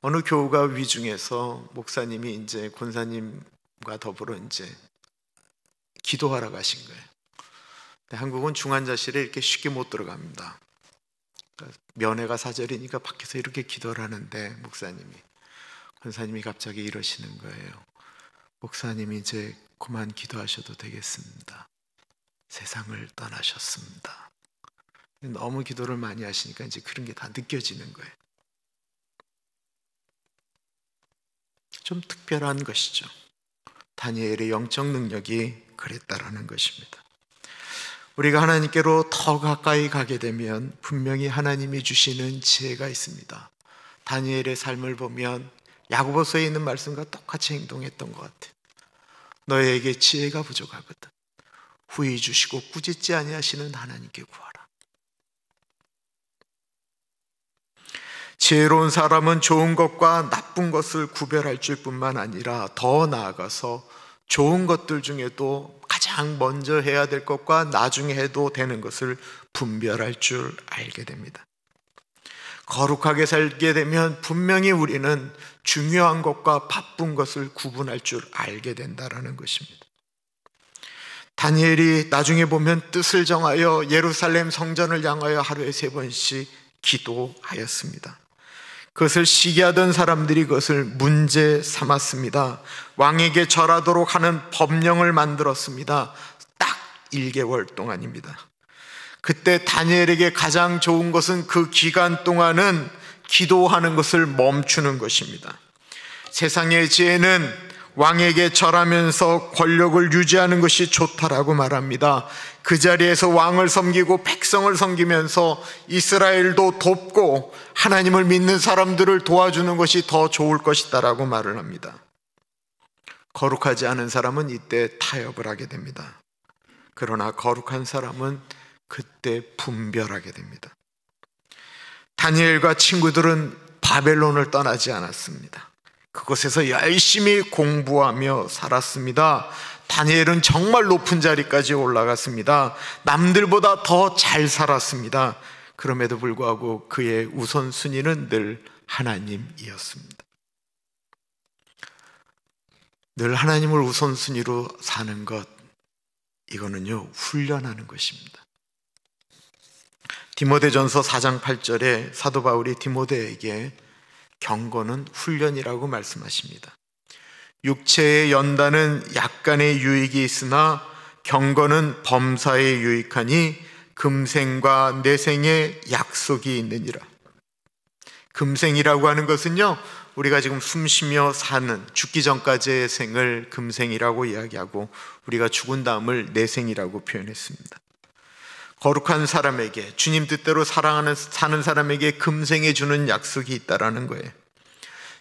어느 교우가 위중해서 목사님이 이제 권사님과 더불어 이제 기도하러 가신 거예요. 근데 한국은 중환자실에 이렇게 쉽게 못 들어갑니다. 그러니까 면회가 사절이니까 밖에서 이렇게 기도를 하는데 권사님이 갑자기 이러시는 거예요. 목사님이 이제 그만 기도하셔도 되겠습니다. 세상을 떠나셨습니다. 너무 기도를 많이 하시니까 이제 그런 게 다 느껴지는 거예요. 좀 특별한 것이죠. 다니엘의 영적 능력이 그랬다라는 것입니다. 우리가 하나님께로 더 가까이 가게 되면 분명히 하나님이 주시는 지혜가 있습니다. 다니엘의 삶을 보면 야고보서에 있는 말씀과 똑같이 행동했던 것 같아요. 너희에게 지혜가 부족하거든 후히 주시고 꾸짖지 아니하시는 하나님께 구하라. 지혜로운 사람은 좋은 것과 나쁜 것을 구별할 줄 뿐만 아니라 더 나아가서 좋은 것들 중에도 가장 먼저 해야 될 것과 나중에 해도 되는 것을 분별할 줄 알게 됩니다. 거룩하게 살게 되면 분명히 우리는 중요한 것과 바쁜 것을 구분할 줄 알게 된다는 것입니다. 다니엘이 나중에 보면 뜻을 정하여 예루살렘 성전을 향하여 하루에 3번씩 기도하였습니다. 그것을 시기하던 사람들이 그것을 문제 삼았습니다. 왕에게 절하도록 하는 법령을 만들었습니다. 딱 1개월 동안입니다. 그때 다니엘에게 가장 좋은 것은 그 기간 동안은 기도하는 것을 멈추는 것입니다. 세상의 지혜는 왕에게 절하면서 권력을 유지하는 것이 좋다라고 말합니다. 그 자리에서 왕을 섬기고 백성을 섬기면서 이스라엘도 돕고 하나님을 믿는 사람들을 도와주는 것이 더 좋을 것이다라고 말을 합니다. 거룩하지 않은 사람은 이때 타협을 하게 됩니다. 그러나 거룩한 사람은 그때 분별하게 됩니다. 다니엘과 친구들은 바벨론을 떠나지 않았습니다. 그곳에서 열심히 공부하며 살았습니다. 다니엘은 정말 높은 자리까지 올라갔습니다. 남들보다 더 잘 살았습니다. 그럼에도 불구하고 그의 우선순위는 늘 하나님이었습니다. 늘 하나님을 우선순위로 사는 것, 이거는요, 훈련하는 것입니다. 디모데전서 4장 8절에 사도 바울이 디모데에게 경건은 훈련이라고 말씀하십니다. 육체의 연단은 약간의 유익이 있으나 경건은 범사에 유익하니 금생과 내생에 약속이 있느니라. 금생이라고 하는 것은요, 우리가 지금 숨쉬며 사는 죽기 전까지의 생을 금생이라고 이야기하고 우리가 죽은 다음을 내생이라고 표현했습니다. 거룩한 사람에게, 주님 뜻대로 사는 사람에게 금생에 주는 약속이 있다라는 거예요.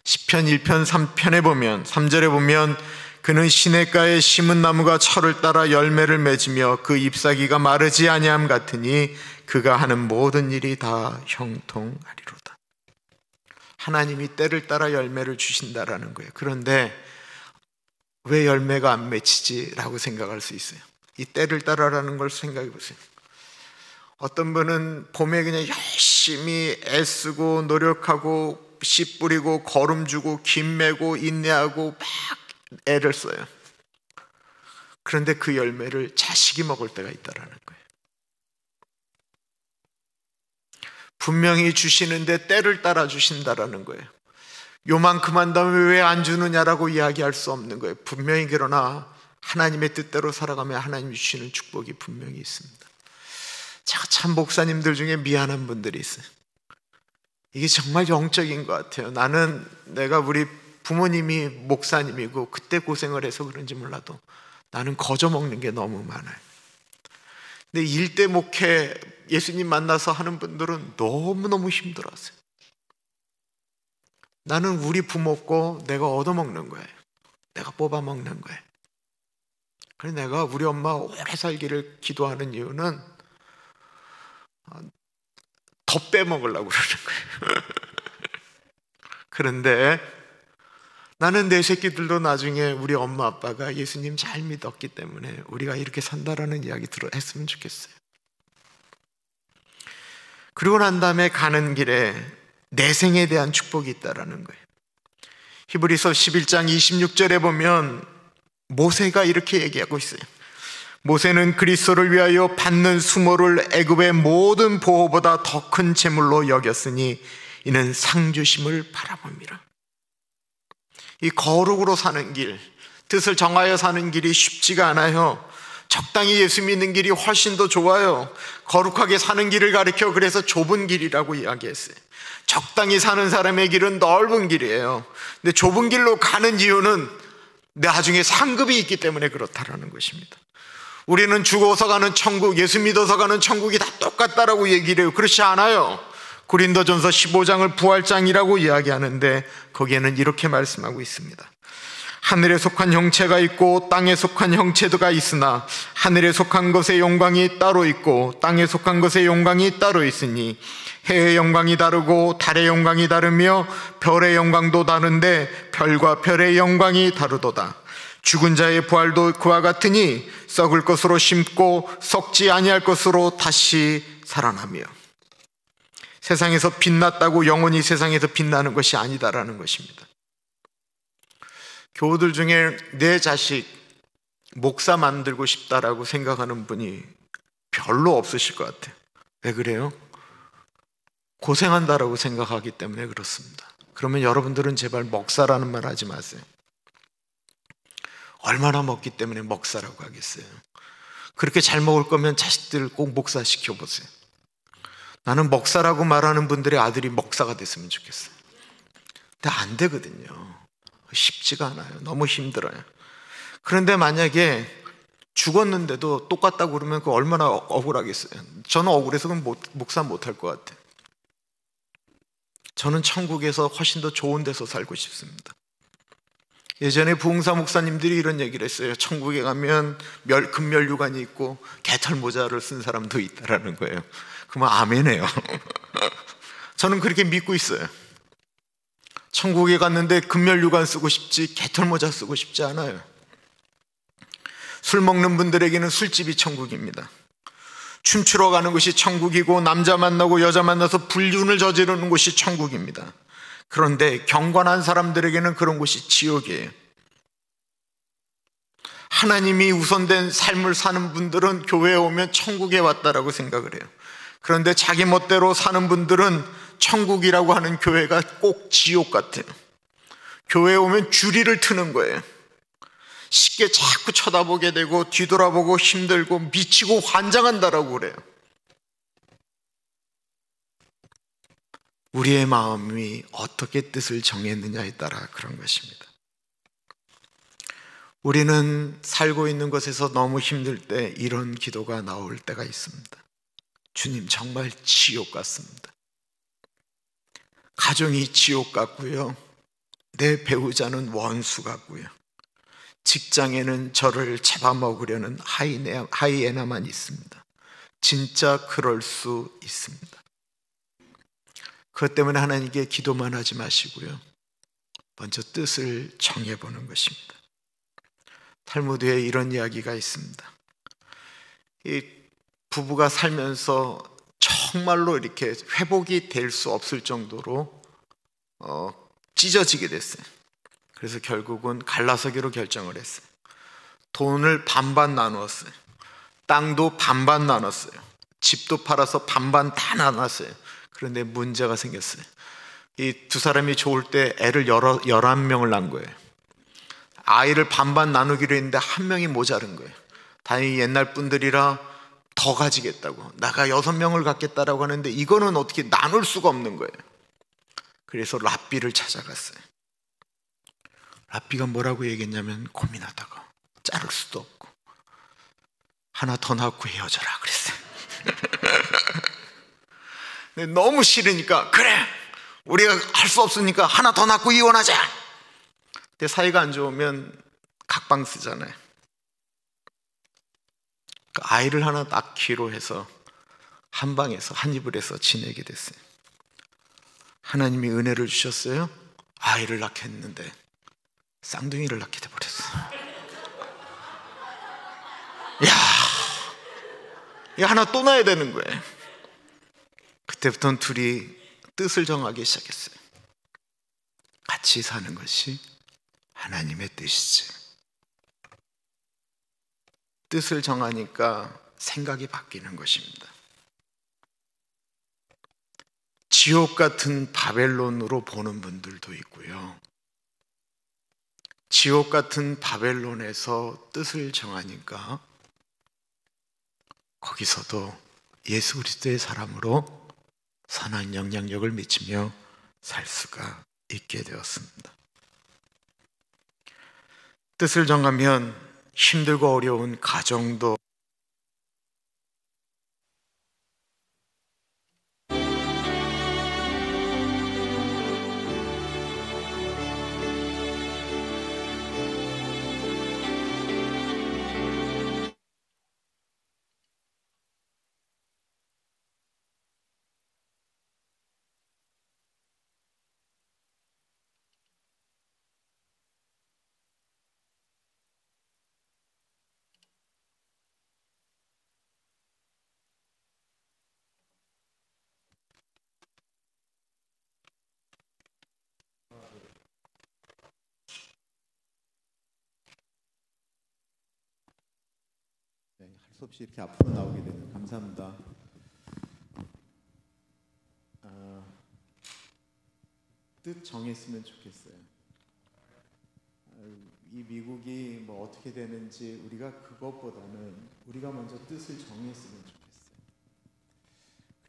시편 1편 3편에 보면 3절에 보면 그는 시냇가에 심은 나무가 철을 따라 열매를 맺으며 그 잎사귀가 마르지 아니함 같으니 그가 하는 모든 일이 다 형통하리로다. 하나님이 때를 따라 열매를 주신다라는 거예요. 그런데 왜 열매가 안 맺히지? 라고 생각할 수 있어요. 이 때를 따라라는 걸 생각해 보세요. 어떤 분은 봄에 그냥 열심히 애쓰고 노력하고 씨 뿌리고 거름 주고 김 매고 인내하고 막 애를 써요. 그런데 그 열매를 자식이 먹을 때가 있다라는 거예요. 분명히 주시는데 때를 따라 주신다라는 거예요. 요만큼 한다면 왜 안 주느냐라고 이야기할 수 없는 거예요. 분명히 그러나 하나님의 뜻대로 살아가면 하나님이 주시는 축복이 분명히 있습니다. 제가 참 목사님들 중에 미안한 분들이 있어요. 이게 정말 영적인 것 같아요. 내가 우리 부모님이 목사님이고 그때 고생을 해서 그런지 몰라도 나는 거저 먹는 게 너무 많아요. 근데 일대 목회 예수님 만나서 하는 분들은 너무너무 힘들었어요. 나는 우리 부모고 내가 얻어먹는 거예요. 내가 뽑아먹는 거예요. 그래서 내가 우리 엄마 오래 살기를 기도하는 이유는 더 빼먹으려고 그러는 거예요. 그런데 나는 내 새끼들도 나중에 우리 엄마 아빠가 예수님 잘 믿었기 때문에 우리가 이렇게 산다라는 이야기 했으면 좋겠어요. 그리고 난 다음에 가는 길에 내생에 대한 축복이 있다라는 거예요. 히브리서 11장 26절에 보면 모세가 이렇게 얘기하고 있어요. 모세는 그리스도를 위하여 받는 수모를 애굽의 모든 보호보다 더 큰 재물로 여겼으니 이는 상 주심을 바라봅니다. 이 거룩으로 사는 길, 뜻을 정하여 사는 길이 쉽지가 않아요. 적당히 예수 믿는 길이 훨씬 더 좋아요. 거룩하게 사는 길을 가리켜 그래서 좁은 길이라고 이야기했어요. 적당히 사는 사람의 길은 넓은 길이에요. 근데 좁은 길로 가는 이유는 나중에 상급이 있기 때문에 그렇다라는 것입니다. 우리는 죽어서 가는 천국, 예수 믿어서 가는 천국이 다 똑같다라고 얘기를 해요. 그렇지 않아요. 고린도전서 15장을 부활장이라고 이야기하는데 거기에는 이렇게 말씀하고 있습니다. 하늘에 속한 형체가 있고 땅에 속한 형체가 있으나 하늘에 속한 것의 영광이 따로 있고 땅에 속한 것의 영광이 따로 있으니 해의 영광이 다르고 달의 영광이 다르며 별의 영광도 다른데 별과 별의 영광이 다르도다. 죽은 자의 부활도 그와 같으니 썩을 것으로 심고 썩지 아니할 것으로 다시 살아나며. 세상에서 빛났다고 영원히 세상에서 빛나는 것이 아니다라는 것입니다. 교우들 중에 내 자식 목사 만들고 싶다라고 생각하는 분이 별로 없으실 것 같아요. 왜 그래요? 고생한다라고 생각하기 때문에 그렇습니다. 그러면 여러분들은 제발 먹사라는 말 하지 마세요. 얼마나 먹기 때문에 먹사라고 하겠어요. 그렇게 잘 먹을 거면 자식들 꼭 목사 시켜보세요. 나는 목사라고 말하는 분들의 아들이 목사가 됐으면 좋겠어요. 근데 안 되거든요. 쉽지가 않아요. 너무 힘들어요. 그런데 만약에 죽었는데도 똑같다고 그러면 그 얼마나 억울하겠어요. 저는 억울해서 그럼 목사 못할 것 같아요. 저는 천국에서 훨씬 더 좋은 데서 살고 싶습니다. 예전에 부흥사 목사님들이 이런 얘기를 했어요. 천국에 가면 금멸류관이 있고 개털 모자를 쓴 사람도 있다라는 거예요. 그러면 아멘해요. 저는 그렇게 믿고 있어요. 천국에 갔는데 금멸류관 쓰고 싶지 개털 모자 쓰고 싶지 않아요. 술 먹는 분들에게는 술집이 천국입니다. 춤추러 가는 곳이 천국이고 남자 만나고 여자 만나서 불륜을 저지르는 곳이 천국입니다. 그런데 경건한 사람들에게는 그런 곳이 지옥이에요. 하나님이 우선된 삶을 사는 분들은 교회에 오면 천국에 왔다라고 생각을 해요. 그런데 자기 멋대로 사는 분들은 천국이라고 하는 교회가 꼭 지옥 같아요. 교회에 오면 주리를 트는 거예요. 쉽게 자꾸 쳐다보게 되고 뒤돌아보고 힘들고 미치고 환장한다라고 그래요. 우리의 마음이 어떻게 뜻을 정했느냐에 따라 그런 것입니다. 우리는 살고 있는 것에서 너무 힘들 때 이런 기도가 나올 때가 있습니다. 주님, 정말 지옥 같습니다. 가정이 지옥 같고요. 내 배우자는 원수 같고요. 직장에는 저를 잡아먹으려는 하이에나만 있습니다. 진짜 그럴 수 있습니다. 그것 때문에 하나님께 기도만 하지 마시고요. 먼저 뜻을 정해보는 것입니다. 탈무드에 이런 이야기가 있습니다. 이 부부가 살면서 정말로 이렇게 회복이 될 수 없을 정도로 찢어지게 됐어요. 그래서 결국은 갈라서기로 결정을 했어요. 돈을 반반 나누었어요. 땅도 반반 나눴어요. 집도 팔아서 반반 다 나눴어요. 그런데 문제가 생겼어요. 이 두 사람이 좋을 때 애를 11명을 낳은 거예요. 아이를 반반 나누기로 했는데 한 명이 모자른 거예요. 다행히 옛날 분들이라 더 가지겠다고, 나가 6명을 갖겠다라고 하는데 이거는 어떻게 나눌 수가 없는 거예요. 그래서 랍비를 찾아갔어요. 랍비가 뭐라고 얘기했냐면, 고민하다가 자를 수도 없고 하나 더 낳고 헤어져라 그랬어요. 근데 너무 싫으니까, 그래 우리가 할 수 없으니까 하나 더 낳고 이혼하자. 근데 사이가 안 좋으면 각방 쓰잖아요. 그러니까 아이를 하나 낳기로 해서 한 방에서 한 입을 해서 지내게 됐어요. 하나님이 은혜를 주셨어요. 아이를 낳게 했는데 쌍둥이를 낳게 돼버렸어요. 야, 하나 또 낳아야 되는 거예요. 그때부터는 둘이 뜻을 정하기 시작했어요. 같이 사는 것이 하나님의 뜻이지. 뜻을 정하니까 생각이 바뀌는 것입니다. 지옥 같은 바벨론으로 보는 분들도 있고요. 지옥 같은 바벨론에서 뜻을 정하니까 거기서도 예수 그리스도의 사람으로 선한 영향력을 미치며 살 수가 있게 되었습니다. 뜻을 정하면 힘들고 어려운 가정도 할 수 없이 이렇게 앞으로 나오게 되는, 감사합니다. 뜻 정했으면 좋겠어요. 이 미국이 뭐 어떻게 되는지 우리가 그것보다는 우리가 먼저 뜻을 정했으면 좋겠어요.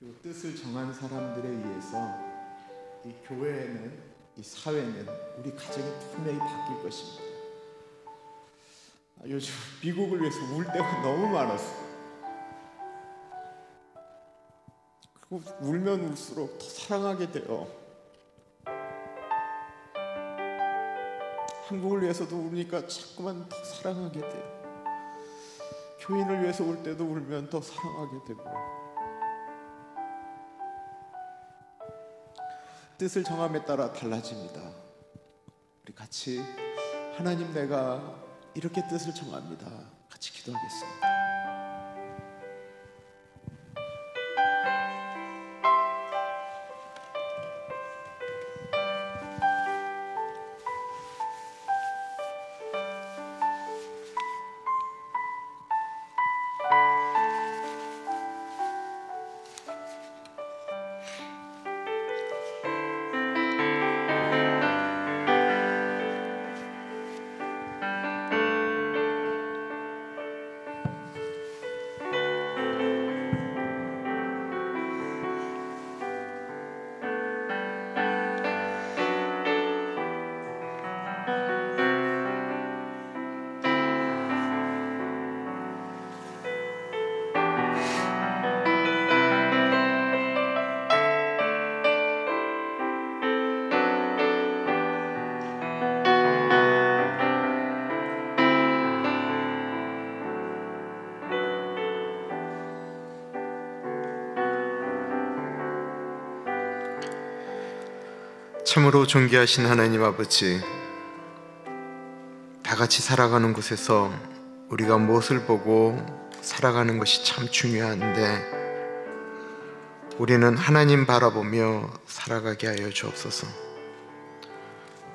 그리고 뜻을 정한 사람들에 의해서 이 교회는, 이 사회는, 우리 가정이 분명히 바뀔 것입니다. 요즘 미국을 위해서 울 때가 너무 많았어요. 그리고 울면 울수록 더 사랑하게 돼요. 한국을 위해서도 우니까 자꾸만 더 사랑하게 돼요. 교인을 위해서 울 때도 울면 더 사랑하게 되고, 뜻을 정함에 따라 달라집니다. 우리 같이 하나님, 내가 이렇게 뜻을 정합니다. 같이 기도하겠습니다. 참으로 존귀하신 하나님 아버지, 다 같이 살아가는 곳에서 우리가 무엇을 보고 살아가는 것이 참 중요한데, 우리는 하나님 바라보며 살아가게 하여 주옵소서.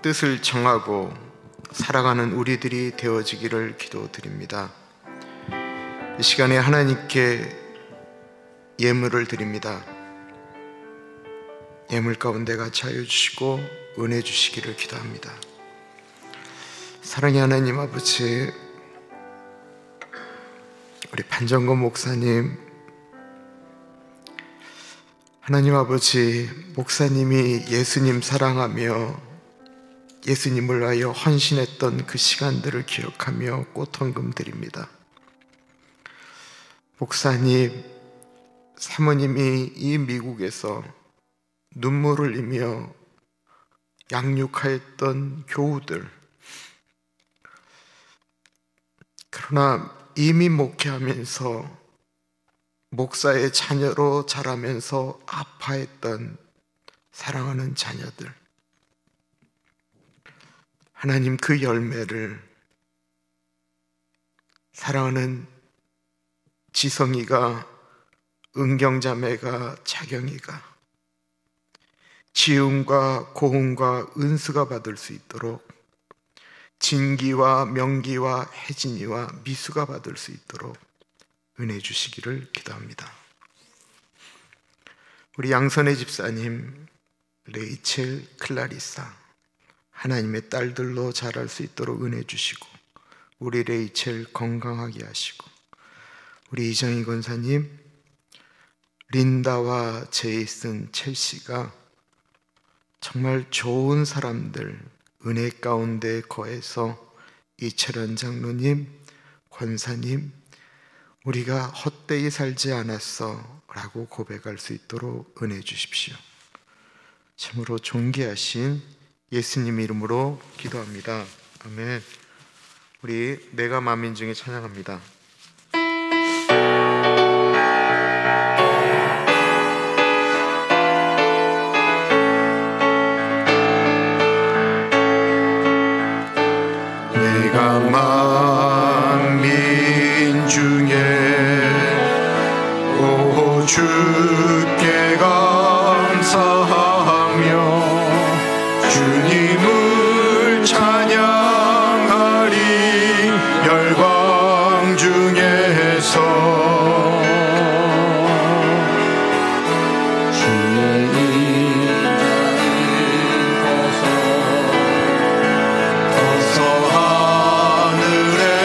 뜻을 정하고 살아가는 우리들이 되어지기를 기도드립니다. 이 시간에 하나님께 예물을 드립니다. 예물 가운데 같이 하여 주시고 은혜 주시기를 기도합니다. 사랑의 하나님 아버지, 우리 판정건 목사님, 하나님 아버지, 목사님이 예수님 사랑하며 예수님을 위하여 헌신했던 그 시간들을 기억하며 꽃헌금 드립니다. 목사님, 사모님이 이 미국에서 눈물을 흘리며 양육하였던 교우들, 그러나 이미 목회하면서 목사의 자녀로 자라면서 아파했던 사랑하는 자녀들, 하나님 그 열매를 사랑하는 지성이가, 은경자매가, 자경이가 지음과 고음과 은수가 받을 수 있도록, 진기와 명기와 혜진이와 미수가 받을 수 있도록 은혜 주시기를 기도합니다. 우리 양선의 집사님, 레이첼, 클라리사, 하나님의 딸들로 자랄 수 있도록 은혜 주시고, 우리 레이첼 건강하게 하시고, 우리 이정희 권사님, 린다와 제이슨, 첼시가 정말 좋은 사람들, 은혜 가운데 거해서 이철환 장로님, 권사님, 우리가 헛되이 살지 않았어 라고 고백할 수 있도록 은혜 주십시오. 참으로 존귀하신 예수님 이름으로 기도합니다. 아멘. 우리 내가 만민 중에 찬양합니다. 내가 만민 중에 오 주께 감사하며 주님을 찬양하리. 열방 중에서 하늘에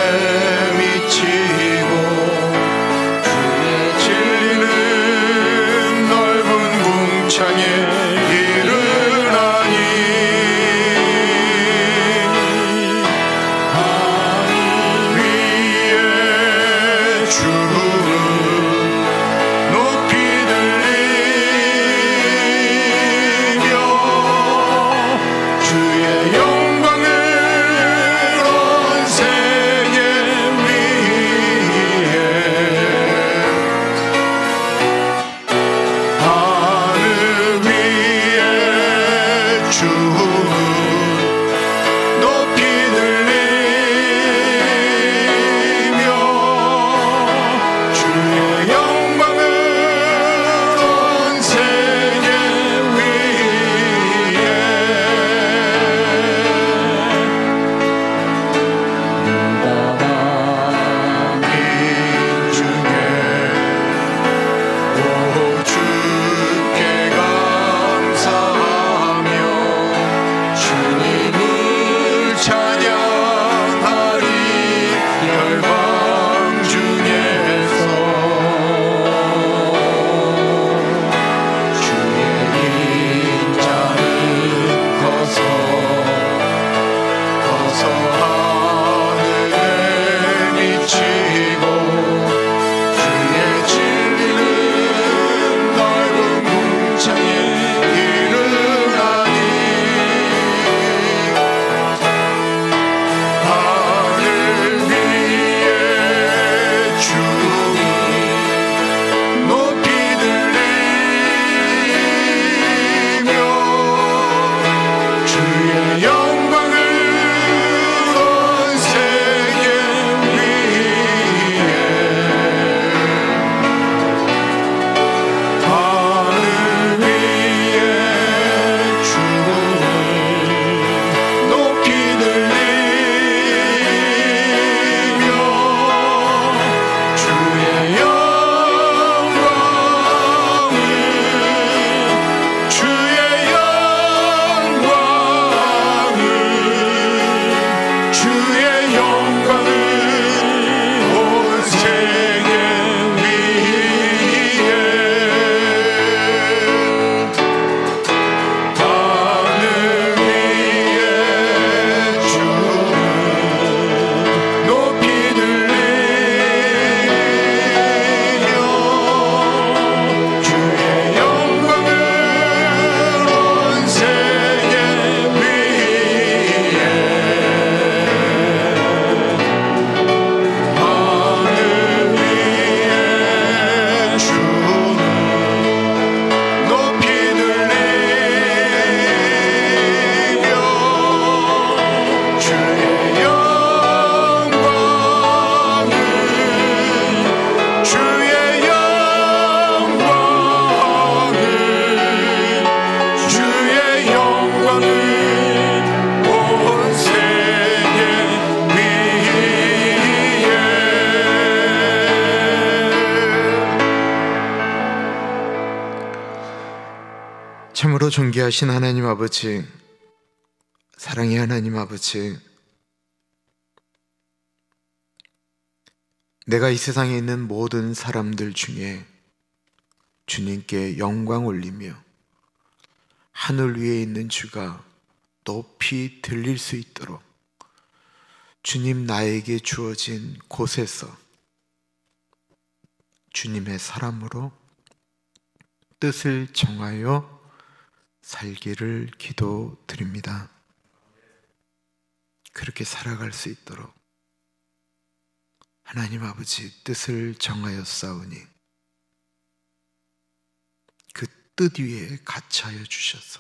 참으로 존귀하신 하나님 아버지, 사랑의 하나님 아버지, 내가 이 세상에 있는 모든 사람들 중에 주님께 영광 올리며 하늘 위에 있는 주가 높이 들릴 수 있도록 주님 나에게 주어진 곳에서 주님의 사람으로 뜻을 정하여 살기를 기도드립니다. 그렇게 살아갈 수 있도록 하나님 아버지 뜻을 정하였사오니 그 뜻 위에 갇혀하여 주셔서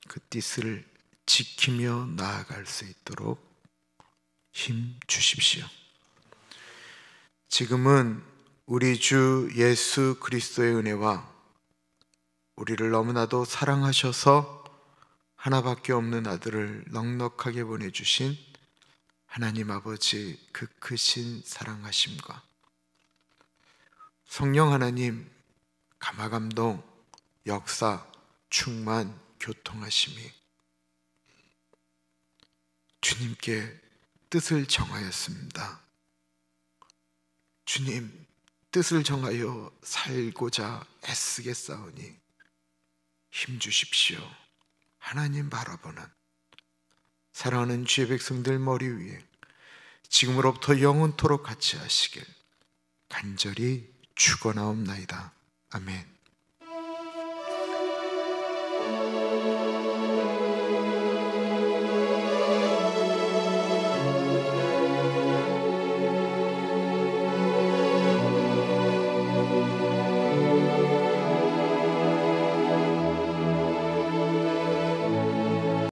그 뜻을 지키며 나아갈 수 있도록 힘 주십시오. 지금은 우리 주 예수 그리스도의 은혜와 우리를 너무나도 사랑하셔서 하나밖에 없는 아들을 넉넉하게 보내주신 하나님 아버지 그 크신 사랑하심과 성령 하나님 감화감동, 역사, 충만, 교통하심이 주님께 뜻을 정하였습니다. 주님 뜻을 정하여 살고자 애쓰겠사오니 힘주십시오. 하나님 바라보는 사랑하는 주의 백성들 머리 위에 지금으로부터 영원토록 같이 하시길 간절히 축원하옵나이다. 아멘.